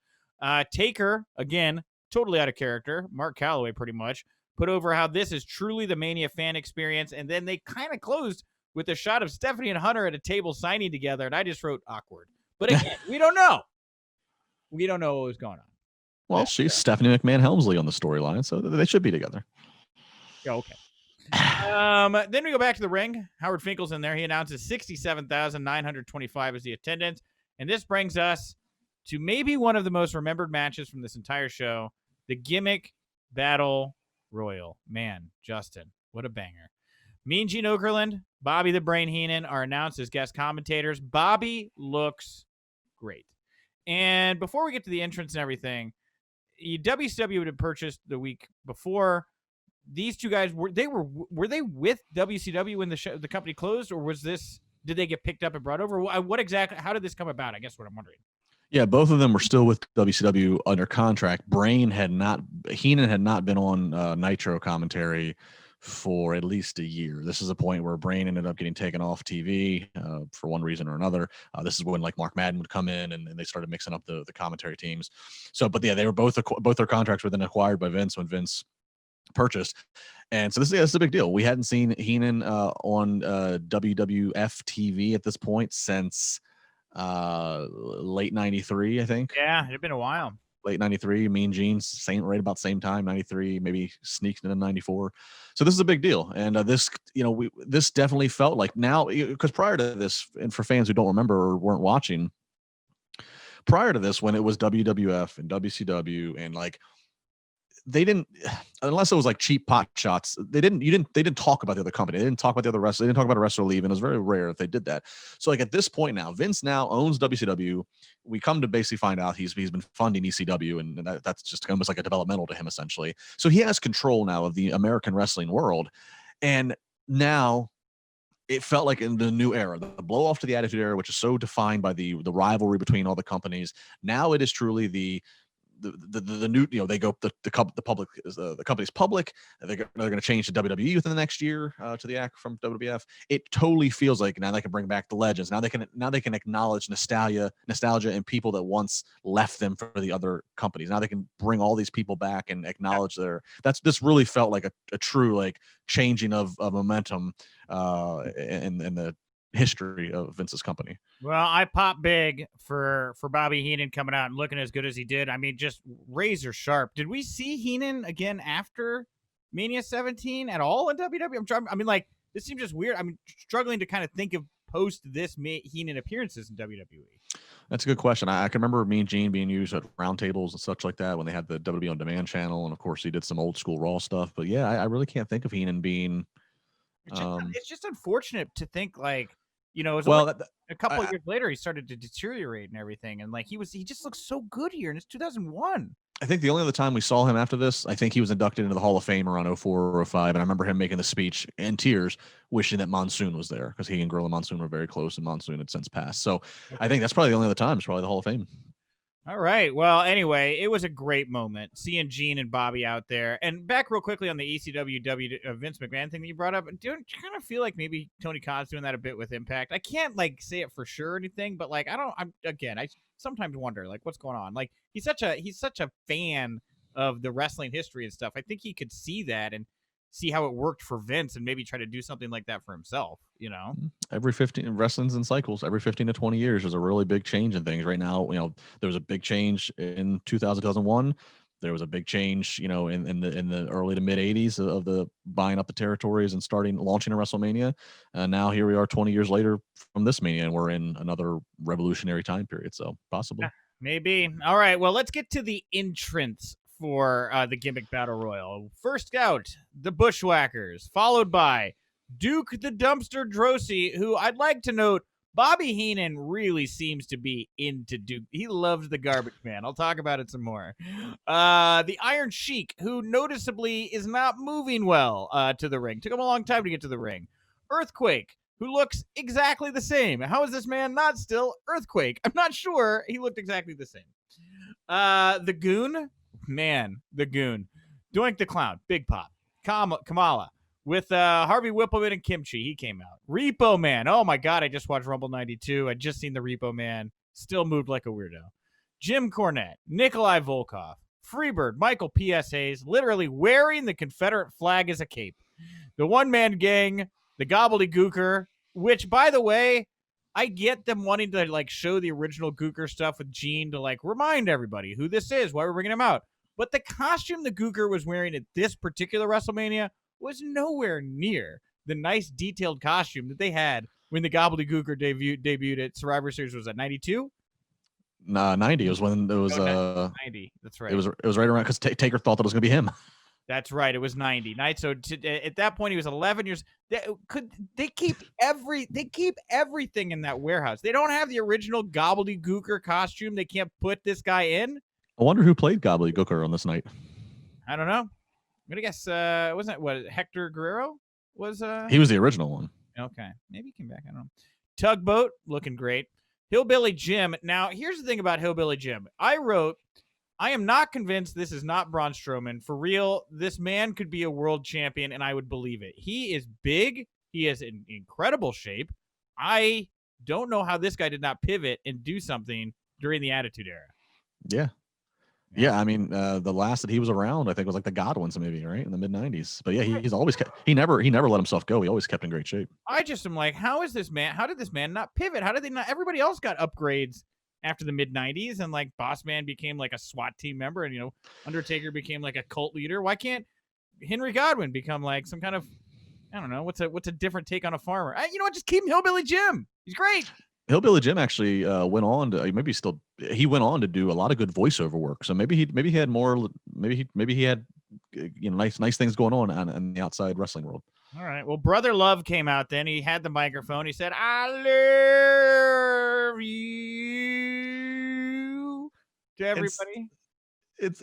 Taker, again, totally out of character. Mark Calloway pretty much put over how this is truly the Mania fan experience. And then they kind of closed with a shot of Stephanie and Hunter at a table signing together. And I just wrote awkward. But again, we don't know. We don't know what was going on. Well, she's Stephanie McMahon-Helmsley on the storyline, so they should be together. Yeah, okay. Then we go back to the ring. Howard Finkel's in there. He announces 67,925 as the attendance. And this brings us to maybe one of the most remembered matches from this entire show, the Gimmick Battle Royal. Man, Justin, what a banger. Mean Gene Okerlund, Bobby the Brain Heenan are announced as guest commentators. Bobby looks great. And before we get to the entrance and everything, WCW had purchased the week before. These two guys were they with WCW when the company closed, or did they get picked up and brought over? What exactly? How did this come about? I guess what I'm wondering. Yeah, both of them were still with WCW under contract. Heenan had not been on Nitro commentary for at least a year. This is a point where Brain ended up getting taken off TV for one reason or another. This is when like Mark Madden would come in and they started mixing up the commentary teams. So, but yeah, they were both their contracts were then acquired by Vince when Vince purchased. And so this is a big deal. We hadn't seen Heenan on WWF TV at this point since late 93, I think. Yeah, it had been a while. Late 93, Mean Gene, right about the same time, 93, maybe sneaked into 94. So this is a big deal. And this definitely felt like now, because prior to this, and for fans who don't remember or weren't watching, prior to this, when it was WWF and WCW and like, they didn't, unless it was like cheap pot shots, they didn't talk about the other company. They didn't talk about the other wrestler. They didn't talk about a wrestler leaving. It was very rare if they did that. So like at this point now, Vince now owns WCW. We come to basically find out he's been funding ECW, and that's just almost like a developmental to him essentially. So he has control now of the American wrestling world. And now it felt like in the new era, the blow off to the Attitude Era, which is so defined by the rivalry between all the companies. Now it is truly the new, they go, the public is the company's public. They're going to change to WWE within the next year to the act from WWF. It totally feels like now they can bring back the legends. Now they can acknowledge nostalgia and people that once left them for the other companies. Now they can bring all these people back and acknowledge this really felt like a true like changing of momentum in the history of Vince's company. Well, I popped big for Bobby Heenan coming out and looking as good as he did. I mean, just razor sharp. Did we see Heenan again after Mania 17 at all in WWE? This seems just weird. I'm struggling to kind of think of post this Heenan appearances in WWE. That's a good question. I can remember Mean Gene being used at roundtables and such like that when they had the WWE On Demand channel, and of course he did some old school Raw stuff. But yeah, I really can't think of Heenan being. It's just unfortunate to think like. It was a couple of years later he started to deteriorate and everything, and like he just looks so good here, and it's 2001. I think the only other time we saw him after this, I think he was inducted into the Hall of Fame around 04 or 05, and I remember him making the speech in tears, wishing that Monsoon was there because he and Gorilla Monsoon were very close, and Monsoon had since passed. So okay. I think that's probably the only other time. It's probably the Hall of Fame. All right. Well, anyway, it was a great moment seeing Gene and Bobby out there. And back real quickly on the ECW Vince McMahon thing that you brought up, don't you kind of feel like maybe Tony Khan's doing that a bit with Impact? I can't like say it for sure or anything, but like I sometimes wonder like what's going on. Like he's such a fan of the wrestling history and stuff. I think he could see that and see how it worked for Vince and maybe try to do something like that for himself, Every 15 wrestling's in cycles, every 15 to 20 years, there's a really big change in things. Right now, there was a big change in 2001. There was a big change, in the early to mid 80s of the buying up the territories and launching a WrestleMania. And now here we are 20 years later from this Mania, and we're in another revolutionary time period. So possibly. Maybe. All right. Well, let's get to the entrance for the Gimmick Battle Royal. First out, the Bushwhackers, followed by Duke the Dumpster Droese, who I'd like to note, Bobby Heenan really seems to be into Duke. He loves the Garbage Man. I'll talk about it some more. The Iron Sheik, who noticeably is not moving well to the ring. Took him a long time to get to the ring. Earthquake, who looks exactly the same. How is this man not still Earthquake? I'm not sure. He looked exactly the same. The Goon. Man, the Goon. Doink the Clown. Big Pop. Kamala. With Harvey Whippleman and Kimchi. He came out. Repo Man. Oh, my God. I just watched Rumble 92. I just seen the Repo Man. Still moved like a weirdo. Jim Cornette. Nikolai Volkov. Freebird. Michael P.S. Hayes. Literally wearing the Confederate flag as a cape. The One-Man Gang. The Gobbledygooker. Which, by the way, I get them wanting to like show the original Gooker stuff with Gene to like remind everybody who this is, why we're bringing him out. But the costume the Gooker was wearing at this particular WrestleMania was nowhere near the nice detailed costume that they had when the Gobbledygooker debuted at Survivor Series. Was that 92? Nah, 90. It was when it was 90. That's right. It was right around because Taker thought that it was going to be him. That's right. It was 90. So at that point, he was 11 years. They keep everything in that warehouse. They don't have the original Gobbledygooker costume. They can't put this guy in. I wonder who played Gobbledygooker on this night. I don't know. I'm gonna guess. Wasn't it what Hector Guerrero was? He was the original one. Okay, maybe he came back. I don't know. Tugboat looking great. Hillbilly Jim. Now here's the thing about Hillbilly Jim. I wrote I am not convinced this is not Braun Strowman. For real, this man could be a world champion, and I would believe it. He is big. He is in incredible shape. I don't know how this guy did not pivot and do something during the Attitude Era. Yeah. I mean, the last that he was around, I think, was like the Godwins movie, right, in the mid-90s. But yeah, he's always kept. He never let himself go. He always kept in great shape. I just am like, how did this man not pivot? How did they not? Everybody else got upgrades after the mid-90s, and like Boss Man became like a SWAT team member, and Undertaker became like a cult leader. Why can't Henry Godwin become like some kind of, I don't know, what's a different take on a farmer? Just keep him Hillbilly Jim. He's great. Hillbilly Jim actually went on to he went on to do a lot of good voiceover work. So maybe he had more. Maybe he had nice things going on in the outside wrestling world. All right. Well, Brother Love came out then. He had the microphone. He said, "I love you" to everybody. It's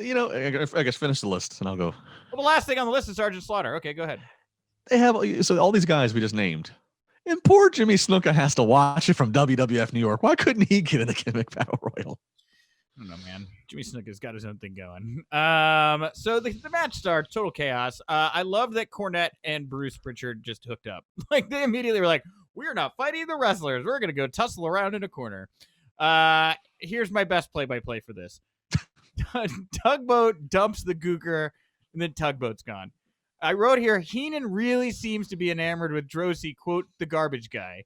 I guess finish the list and I'll go. Well, the last thing on the list is Sergeant Slaughter. Okay, go ahead. They have all these guys we just named. And poor Jimmy Snuka has to watch it from WWF New York. Why couldn't he get in the Gimmick Battle Royal? I don't know, man. Jimmy Snuka's got his own thing going. So the match starts, total chaos. I love that Cornette and Bruce Pritchard just hooked up. Like, they immediately were like, we're not fighting the wrestlers. We're going to go tussle around in a corner. Here's my best play-by-play for this. Tugboat dumps the Gooker, and then Tugboat's gone. I wrote here, Heenan really seems to be enamored with Drosy, quote, the garbage guy.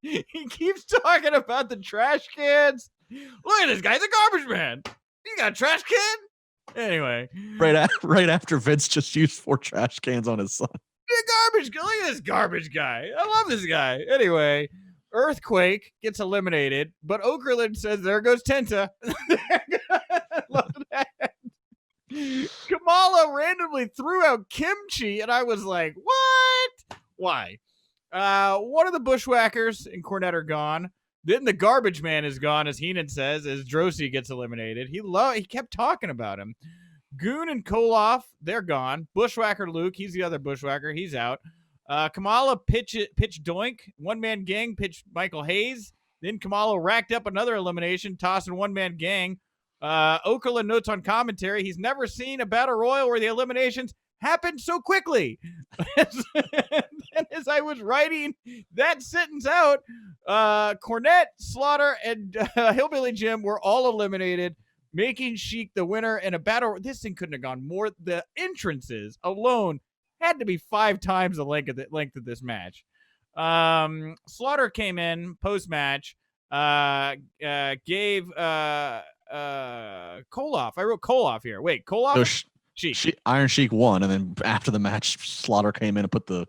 He keeps talking about the trash cans. Look at this guy, he's a garbage man. You got a trash can? Anyway. Right after Vince just used 4 trash cans on his son. Look at this garbage guy. I love this guy. Anyway, Earthquake gets eliminated, but Okerlund says, there goes Tenta. Love that. Kamala randomly threw out kimchi, and I was like, what? Why? One of the Bushwhackers and Cornette are gone. Then the garbage man is gone, as Heenan says, as Drosy gets eliminated. He kept talking about him. Goon and Koloff, they're gone. Bushwhacker Luke, he's the other Bushwhacker. He's out. Kamala pitch Doink. One-man gang pitched Michael Hayes. Then Kamala racked up another elimination, tossing one-man gang. Okerlund notes on commentary, he's never seen a battle royal where the eliminations happened so quickly. And as I was writing that sentence out, Cornette, Slaughter, and Hillbilly Jim were all eliminated, making Sheik the winner in a battle. This thing couldn't have gone more. The entrances alone had to be 5 times the length of this match. Slaughter came in post-match, gave Koloff. I wrote Koloff here. Wait, Koloff? Sheik. Iron Sheik won, and then after the match, Slaughter came in and put the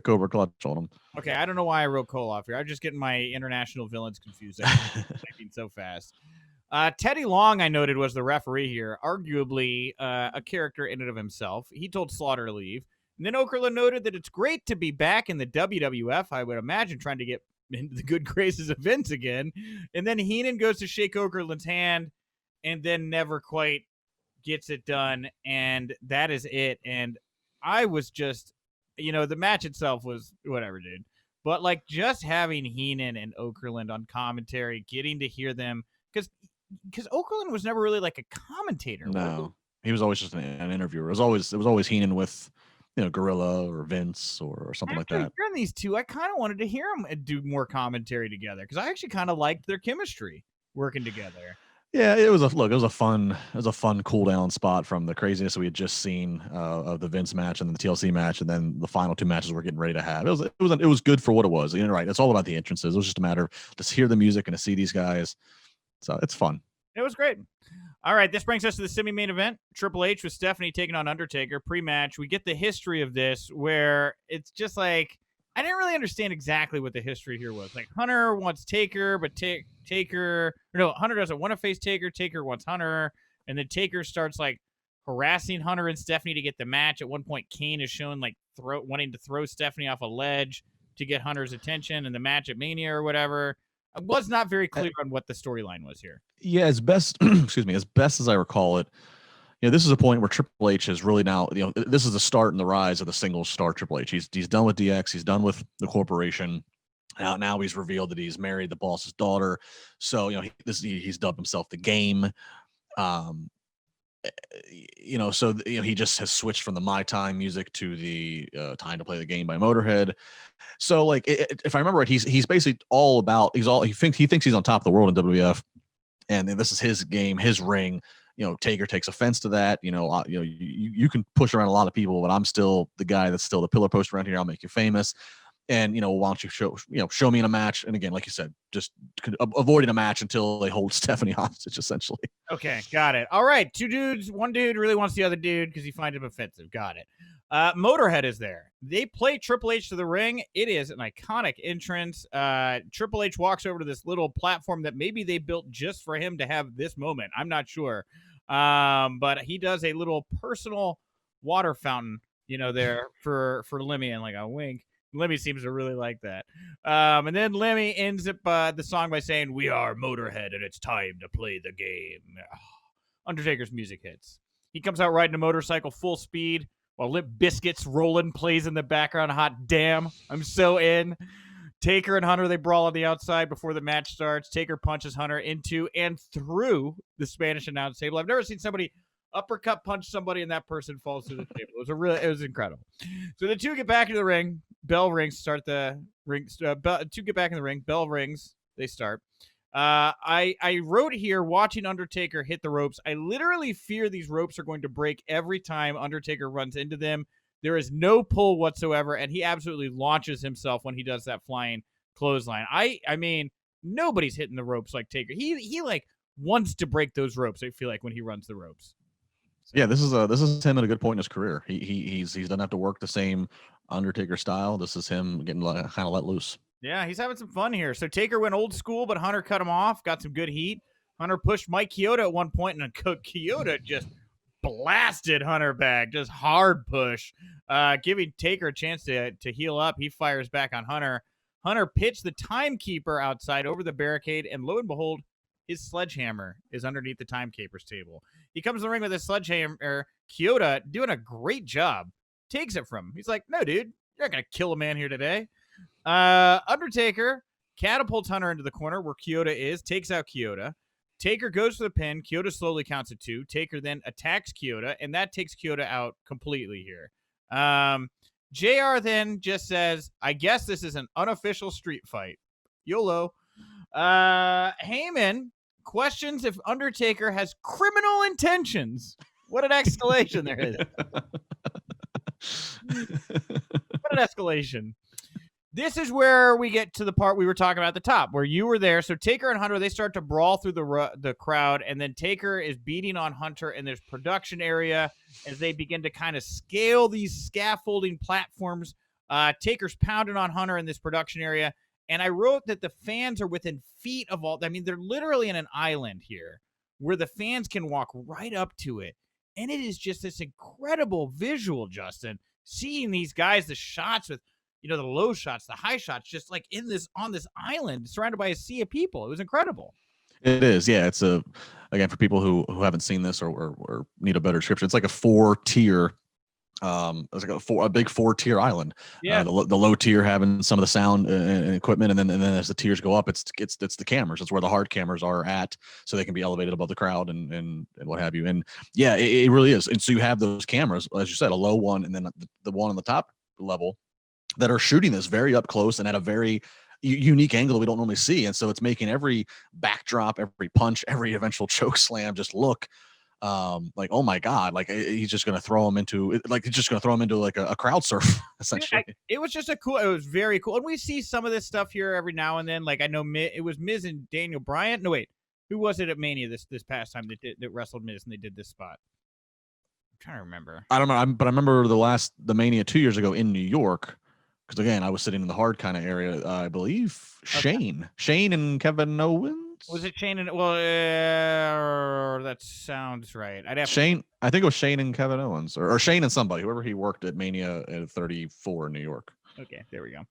Cobra Clutch on him. Okay, I don't know why I wrote Koloff here. I'm just getting my international villains confused. I'm typing so fast. Teddy Long, I noted, was the referee here, arguably a character in and of himself. He told Slaughter to leave. And then Okerlund noted that it's great to be back in the WWF. I would imagine trying to get into the good graces of Vince again. And then Heenan goes to shake Okerlund's hand and then never quite gets it done. And that is it. And I was just, the match itself was whatever, dude. But like just having Heenan and Okerlund on commentary, getting to hear them, because Okerlund was never really like a commentator. No, he was always just an interviewer. It was always Heenan with, Gorilla or Vince or something like that. Hearing these two, I kind of wanted to hear them do more commentary together because I actually kind of liked their chemistry working together. Yeah, it was a fun cool down spot from the craziness we had just seen of the Vince match and then the TLC match, and then the final 2 matches we're getting ready to have. It was good for what it was. Right. It's all about the entrances. It was just a matter of just hear the music and to see these guys. So it's fun. It was great. All right, this brings us to the semi-main event. Triple H with Stephanie taking on Undertaker. Pre-match, we get the history of this where it's just like, I didn't really understand exactly what the history here was. Like, Hunter wants Taker, but Hunter doesn't want to face Taker. Taker wants Hunter. And then Taker starts, like, harassing Hunter and Stephanie to get the match. At one point, Kane is shown, like, wanting to throw Stephanie off a ledge to get Hunter's attention in the match at Mania or whatever. I was not very clear on what the storyline was here. Yeah, as best as I recall it, this is a point where Triple H is really now, this is the start and the rise of the single star Triple H. He's done with DX. He's done with the corporation. Now he's revealed that he's married the boss's daughter. So, he's dubbed himself the Game. Um, so he just has switched from the My Time music to the Time to Play the Game by Motorhead. So, like, if I remember right, he's basically all about he thinks he's on top of the world in WWF, and this is his game, his ring. Taker takes offense to that. You can push around a lot of people, but I'm still the guy that's still the pillar post around here. I'll make you famous. And why don't you show me in a match? And again, like you said, just avoiding a match until they hold Stephanie hostage, essentially. Okay, got it. All right, two dudes. One dude really wants the other dude because he finds him offensive. Got it. Motorhead is there. They play Triple H to the ring. It is an iconic entrance. Triple H walks over to this little platform that maybe they built just for him to have this moment. I'm not sure. But he does a little personal water fountain, there for Lemmy, and like a wink. Lemmy seems to really like that. And then Lemmy ends up the song by saying, "We are Motorhead, and it's time to play the game." Undertaker's music hits. He comes out riding a motorcycle full speed while Limp Bizkit's Rollin' plays in the background. Hot damn. I'm so in. Taker and Hunter, they brawl on the outside before the match starts. Taker punches Hunter into and through the Spanish announce table. I've never seen somebody uppercut punch somebody and that person falls through the table. It was incredible. So the two get back into the ring. Bell rings. Start the ring. Two get back in the ring. Bell rings. They start. I wrote here, watching Undertaker hit the ropes, I literally fear these ropes are going to break every time Undertaker runs into them. There is no pull whatsoever, and he absolutely launches himself when he does that flying clothesline. I mean, nobody's hitting the ropes like Taker. He like wants to break those ropes, I feel like, when he runs the ropes. So. Yeah, this is him at a good point in his career. He doesn't have to work the same Undertaker style. This is him getting kind of let loose. Yeah, he's having some fun here. So Taker went old school, but Hunter cut him off. Got some good heat. Hunter pushed Mike Chioda at one point, and Chioda just blasted Hunter back. Just hard push, giving Taker a chance to heal up. He fires back on Hunter. Hunter pitched the timekeeper outside over the barricade, and lo and behold, his sledgehammer is underneath the timekeeper's table. He comes in the ring with his sledgehammer. Chioda, doing a great job, takes it from him. He's like, "No, dude, you're not going to kill a man here today." Undertaker catapults Hunter into the corner where Chioda is, takes out Chioda. Taker goes for the pin. Chioda slowly counts at 2. Taker then attacks Chioda, and that takes Chioda out completely here. JR then just says, "I guess this is an unofficial street fight." YOLO. Heyman questions if Undertaker has criminal intentions. What an escalation there is. What an escalation. This is where we get to the part we were talking about at the top, where you were there. So Taker and Hunter, they start to brawl through the crowd, and then Taker is beating on Hunter in this production area as they begin to kind of scale these scaffolding platforms. Taker's pounding on Hunter in this production area, and I wrote that the fans are within feet of all. I mean, they're literally in an island here where the fans can walk right up to it, and it is just this incredible visual, Justin, seeing these guys, the shots with, the low shots, the high shots, just like on this island surrounded by a sea of people. It was incredible. It is. Yeah. It's again, for people who haven't seen this or need a better description, it's like a 4-tier, it's like a big 4-tier island. Yeah. The low tier having some of the sound and equipment. And then as the tiers go up, it's the cameras. It's where the hard cameras are at, so they can be elevated above the crowd and what have you. And yeah, it really is. And so you have those cameras, as you said, a low one, and then the one on the top level that are shooting this very up close and at a very unique angle that we don't normally see. And so it's making every backdrop, every punch, every eventual choke slam just look like, oh my God, like he's just going to throw him into like a crowd surf, essentially. It was very cool. And we see some of this stuff here every now and then. Like, I know it was Miz and Daniel Bryan. No, wait, who was it at Mania this past time that wrestled Miz and they did this spot? I'm trying to remember. I don't know. But I remember the Mania 2 years ago in New York. Because again, I was sitting in the hard kind of area. I believe Shane and Kevin Owens. Was it Shane and that sounds right. Shane. I think it was Shane and Kevin Owens, or Shane and somebody, whoever he worked at Mania at 34 in New York. Okay, there we go.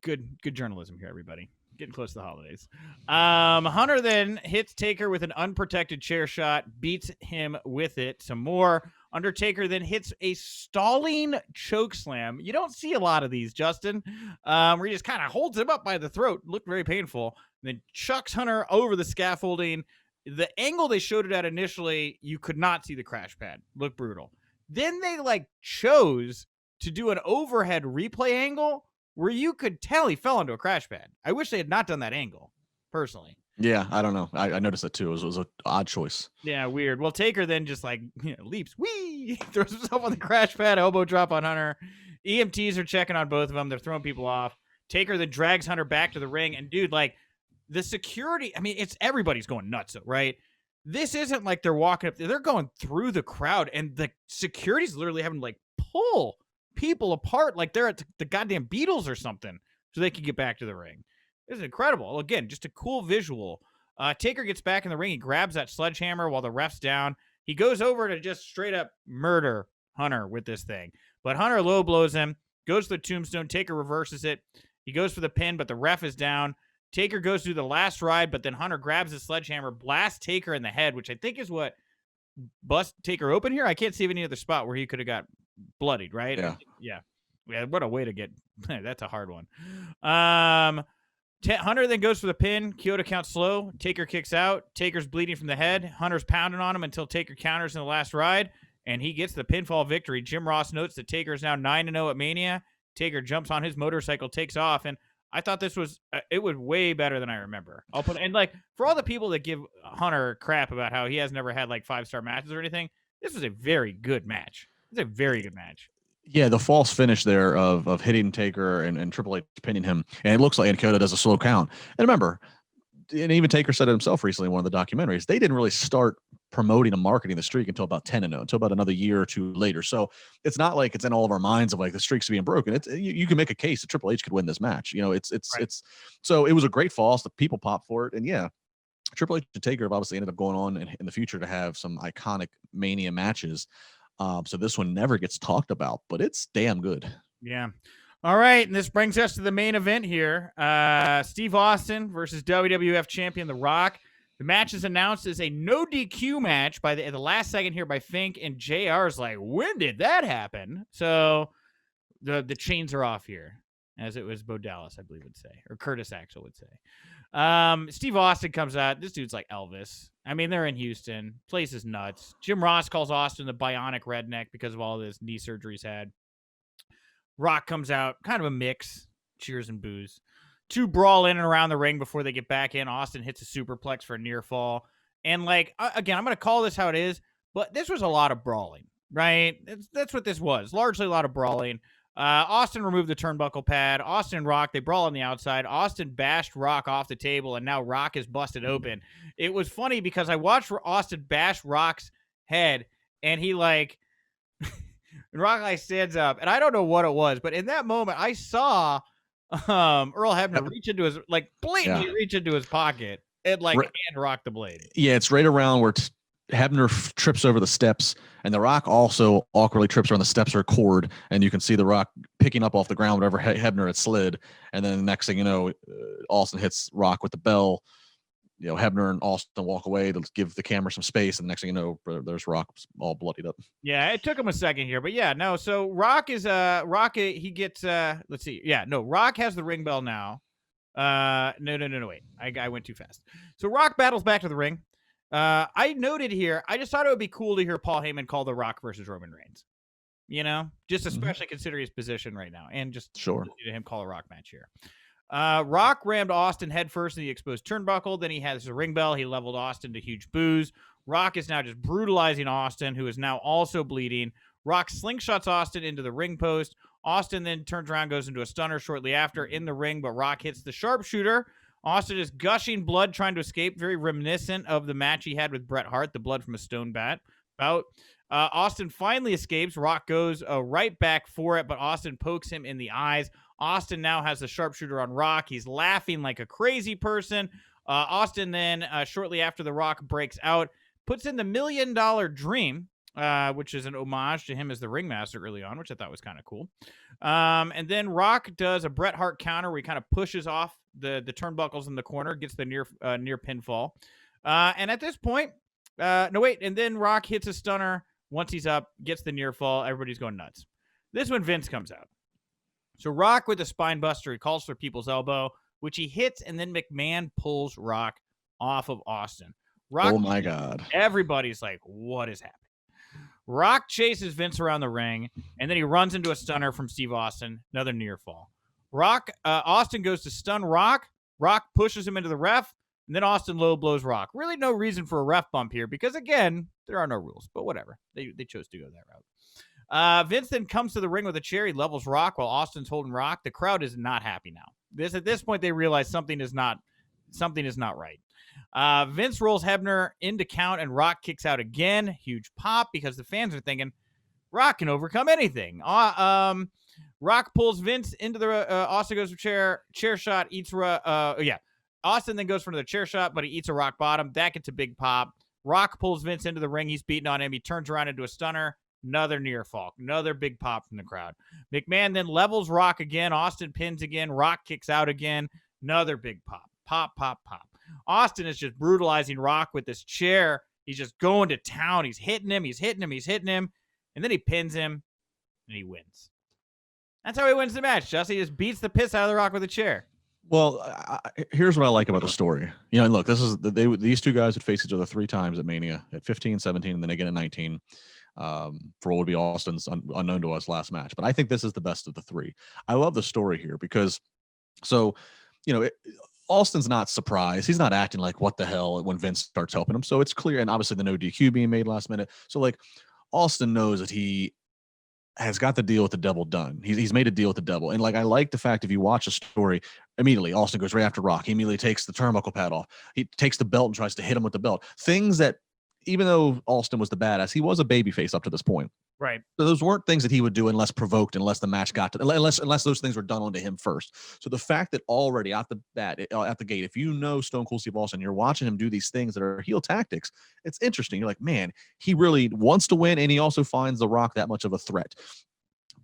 Good journalism here, everybody. Getting close to the holidays. Hunter then hits Taker with an unprotected chair shot, beats him with it some more. Undertaker then hits a stalling choke slam. You don't see a lot of these, Justin, where he just kind of holds him up by the throat. Looked very painful. Then chucks Hunter over the scaffolding. The angle they showed it at initially, you could not see the crash pad. Looked brutal. Then they chose to do an overhead replay angle where you could tell he fell into a crash pad. I wish they had not done that angle, personally. Yeah, I don't know. I noticed that too. It was an odd choice. Yeah, weird. Well, Taker then just leaps, throws himself on the crash pad, elbow drop on Hunter. EMTs are checking on both of them. They're throwing people off. Taker then drags Hunter back to the ring. And dude, the security, it's everybody's going nuts, right? This isn't like they're walking up. They're going through the crowd, and the security's literally having to pull people apart like they're at the goddamn Beatles or something so they can get back to the ring. This is incredible. Again, just a cool visual. Taker gets back in the ring. He grabs that sledgehammer while the ref's down. He goes over to just straight up murder Hunter with this thing. But Hunter low blows him, goes to the tombstone. Taker reverses it. He goes for the pin, but the ref is down. Taker goes through the last ride, but then Hunter grabs the sledgehammer, blasts Taker in the head, which I think is what bust Taker open here. I can't see any other spot where he could have got bloodied, right? Yeah. What a way to get. That's a hard one. Hunter then goes for the pin. Kyoto counts slow. Taker kicks out. Taker's bleeding from the head. Hunter's pounding on him until Taker counters in the last ride, and he gets the pinfall victory. Jim Ross notes that Taker is now 9-0 at Mania. Taker jumps on his motorcycle, takes off, and I thought this was it was way better than I remember. I'll put for all the people that give Hunter crap about how he has never had 5-star matches or anything, this was a very good match. It's a very good match. Yeah, the false finish there of hitting Taker and Triple H pinning him, and it looks like Kyoto does a slow count. And remember, and even Taker said it himself recently in one of the documentaries, they didn't really start promoting and marketing the streak until about 10-0, until about another year or two later. So it's not like it's in all of our minds of the streak's being broken. It's you can make a case that Triple H could win this match. It's so it was a great false. The people pop for it, and yeah, Triple H and Taker have obviously ended up going on in the future to have some iconic Mania matches. So this one never gets talked about, but it's damn good. Yeah. All right, and this brings us to the main event here. Steve Austin versus WWF champion The Rock. The match is announced as a no DQ match by the last second here by Fink, and JR's like, when did that happen? So the chains are off here, as it was Bo Dallas, I believe, would say, or Curtis Axel would say. Steve Austin comes out. This dude's like Elvis. They're in Houston. Place is nuts. Jim Ross calls Austin the bionic redneck because of all this knee surgery he's had. Rock comes out, kind of a mix. Cheers and boos. Two brawl in and around the ring before they get back in. Austin hits a superplex for a near fall. And again, I'm going to call this how it is, but this was a lot of brawling, right? That's what this was. Largely a lot of brawling. Austin removed the turnbuckle pad. Austin and Rock, they brawl on the outside. Austin bashed Rock off the table, and now Rock is busted open. It was funny because I watched Austin bash Rock's head, and he and Rock stands up, and I don't know what it was, but in that moment, I saw Earl Hebner reach into his blatantly reach into his pocket and hand Rock the blade. Yeah, it's right around where Hebner trips over the steps, and The Rock also awkwardly trips around the steps or cord, and you can see The Rock picking up off the ground whatever Hebner had slid, and then the next thing you know, Austin hits Rock with the bell. Hebner and Austin walk away to give the camera some space, and the next thing you know, there's Rock all bloodied up. Yeah, it took him a second here, but yeah, no. So Rock is he gets let's see, yeah, no, Rock has the ring bell now. No, wait, I went too fast. So Rock battles back to the ring. I noted here, I just thought it would be cool to hear Paul Heyman call The Rock versus Roman Reigns. Just especially considering his position right now, and just sure to him call a Rock match here. Rock rammed Austin headfirst in the exposed turnbuckle. Then he has a ring bell. He leveled Austin to huge boos. Rock is now just brutalizing Austin, who is now also bleeding. Rock slingshots Austin into the ring post. Austin then turns around, goes into a stunner shortly after in the ring, but Rock hits the sharpshooter. Austin is gushing blood, trying to escape, very reminiscent of the match he had with Bret Hart, the blood from a stone bout. Austin finally escapes. Rock goes right back for it, but Austin pokes him in the eyes. Austin now has the sharpshooter on Rock. He's laughing like a crazy person. Austin then, shortly after the Rock breaks out, puts in the $1 Million Dream, which is an homage to him as the ringmaster early on, which I thought was kind of cool. And then Rock does a Bret Hart counter where he kind of pushes off the turnbuckles in the corner, gets the near pinfall. And at this point, and then Rock hits a stunner once he's up, gets the near fall. Everybody's going nuts. This when Vince comes out. So Rock with a spine buster, he calls for people's elbow, which he hits, and then McMahon pulls Rock off of Austin. Rock, oh my God. Everybody's like, what is happening? Rock chases Vince around the ring, and then he runs into a stunner from Steve Austin, another near fall. Austin goes to stun Rock. Rock pushes him into the ref, and then Austin low blows Rock. Really no reason for a ref bump here because, again, there are no rules, but whatever. They chose to go that route. Vince then comes to the ring with a chair. He levels Rock while Austin's holding Rock. The crowd is not happy now. At this point, they realize something is not right. Vince rolls Hebner into count, and Rock kicks out again. Huge pop because the fans are thinking Rock can overcome anything. Rock pulls Vince into the Austin goes for chair shot, eats Austin then goes for another chair shot, but he eats a Rock bottom. That gets a big pop. Rock pulls Vince into the ring. He's beating on him. He turns around into a stunner. Another near fall. Another big pop from the crowd. McMahon then levels Rock again. Austin pins again. Rock kicks out again. Another big pop. Pop, pop, pop. Austin is just brutalizing Rock with this chair. He's just going to town. He's hitting him. And then he pins him, and he wins. That's how he wins the match, Justin. He just beats the piss out of the Rock with a chair. Well, here's what I like about the story. Look, these two guys would face each other 3 times at Mania, at 15, 17, and then again at 19. For what would be Austin's unknown to us last match. But I think this is the best of the 3. I love the story here because, Austin's not surprised. He's not acting like, what the hell, when Vince starts helping him. So it's clear. And obviously the no DQ being made last minute. So like Austin knows that he has got the deal with the devil done. He's made a deal with the devil. And like, I like the fact if you watch a story, immediately Austin goes right after Rock. He immediately takes the turnbuckle pad off. He takes the belt and tries to hit him with the belt. Things that, even though Austin was the badass, he was a babyface up to this point. Right. So those weren't things that he would do unless provoked, unless the match got to, unless those things were done onto him first. So the fact that already out the gate, if you know Stone Cold Steve Austin, you're watching him do these things that are heel tactics, it's interesting. You're like, man, he really wants to win, and he also finds the Rock that much of a threat.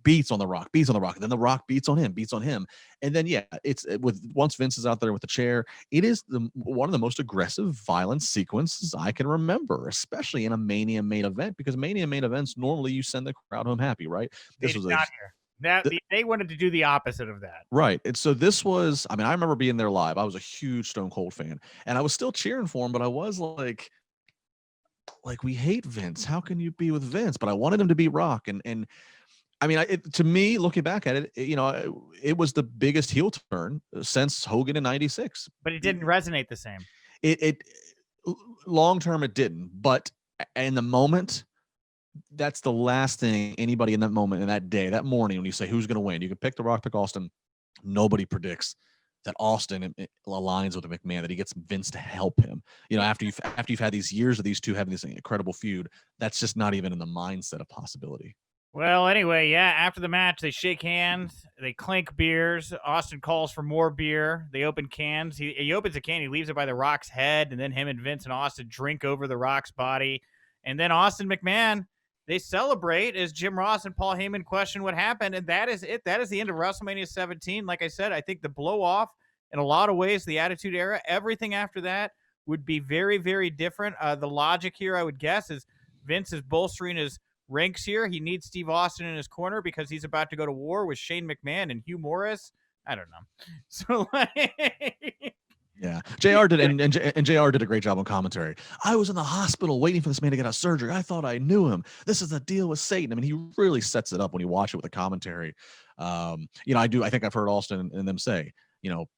Beats on the Rock, and then the Rock beats on him. And then, once Vince is out there with the chair, it is one of the most aggressive, violent sequences I can remember, especially in a Mania main event, because Mania main events, normally you send the crowd home happy, right? This was not here. They wanted to do the opposite of that. Right. And so this was, I remember being there live. I was a huge Stone Cold fan, and I was still cheering for him, but I was like, we hate Vince. How can you be with Vince? But I wanted him to beat Rock. And to me, looking back at it, it was the biggest heel turn since Hogan in '96. But it didn't resonate the same. It long term, it didn't. But in the moment, that's the last thing anybody in that moment, in that day, that morning, when you say who's going to win, you can pick the Rock, pick Austin. Nobody predicts that Austin aligns with McMahon, that he gets Vince to help him. After you've had these years of these two having this incredible feud, that's just not even in the mindset of possibility. Well, anyway, after the match, they shake hands, they clink beers. Austin calls for more beer. They open cans. He opens a can, he leaves it by the Rock's head, and then him and Vince and Austin drink over the Rock's body. And then Austin McMahon, they celebrate as Jim Ross and Paul Heyman question what happened, and that is it. That is the end of WrestleMania 17. Like I said, I think the blow-off, in a lot of ways, the Attitude Era, everything after that would be very, very different. The logic here, I would guess, is Vince is bolstering his ranks here. He needs Steve Austin in his corner because he's about to go to war with Shane McMahon and Hugh Morris. I don't know. So yeah, JR did, and JR did a great job on commentary. I was in the hospital waiting for this man to get out of surgery. I thought I knew him. This is a deal with Satan. He really sets it up when you watch it with the commentary. I think I've heard Austin and them say,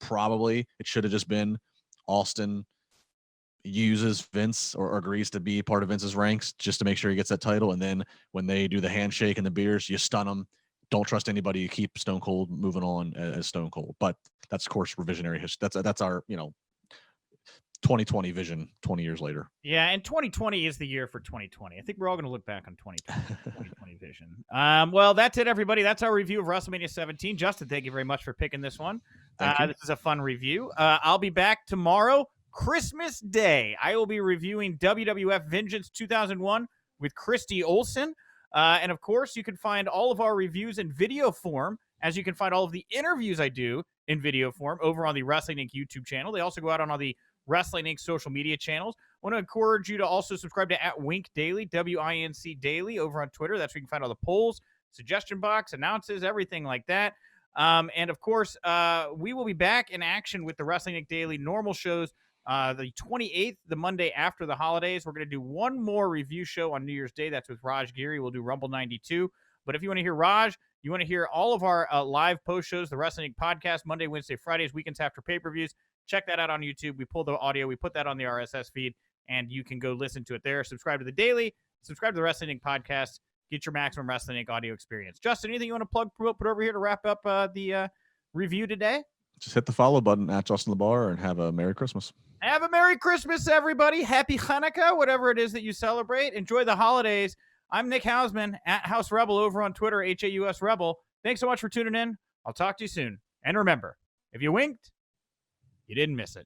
probably it should have just been Austin uses Vince or agrees to be part of Vince's ranks just to make sure he gets that title. And then when they do the handshake and the beers, you stun them. Don't trust anybody. You keep Stone Cold moving on as Stone Cold. But that's, of course, revisionary history. That's our, 2020 vision 20 years later. Yeah, and 2020 is the year for 2020. I think we're all going to look back on 2020 vision. Well, that's it, everybody. That's our review of WrestleMania 17. Justin, thank you very much for picking this one. This is a fun review. I'll be back tomorrow, Christmas Day. I will be reviewing WWF Vengeance 2001 with Christy Olsen. And of course, you can find all of our reviews in video form, as you can find all of the interviews I do in video form over on the Wrestling Inc. YouTube channel. They also go out on all the Wrestling Inc. social media channels. I want to encourage you to also subscribe to @Wink Daily, WINC Daily, over on Twitter. That's where you can find all the polls, suggestion box, announces, everything like that. And of course, we will be back in action with the Wrestling Inc. Daily normal shows the 28th, the Monday after the holidays. We're going to do one more review show on New Year's Day. That's with Raj Giri. We'll do Rumble 92. But if you want to hear Raj, you want to hear all of our live post shows, the Wrestling Inc. podcast, Monday, Wednesday, Fridays, weekends after pay-per-views. Check that out on YouTube. We pull the audio. We put that on the RSS feed, and you can go listen to it there. Subscribe to the Daily. Subscribe to the Wrestling Inc. podcast. Get your maximum Wrestling Inc. audio experience. Justin, anything you want to plug, put over here to wrap up the review today? Just hit the follow button at Justin LaBar and have a Merry Christmas. Have a Merry Christmas, everybody. Happy Hanukkah, whatever it is that you celebrate. Enjoy the holidays. I'm Nick Hausman, at House Rebel over on Twitter, HAUS Rebel. Thanks so much for tuning in. I'll talk to you soon. And remember, if you winked, you didn't miss it.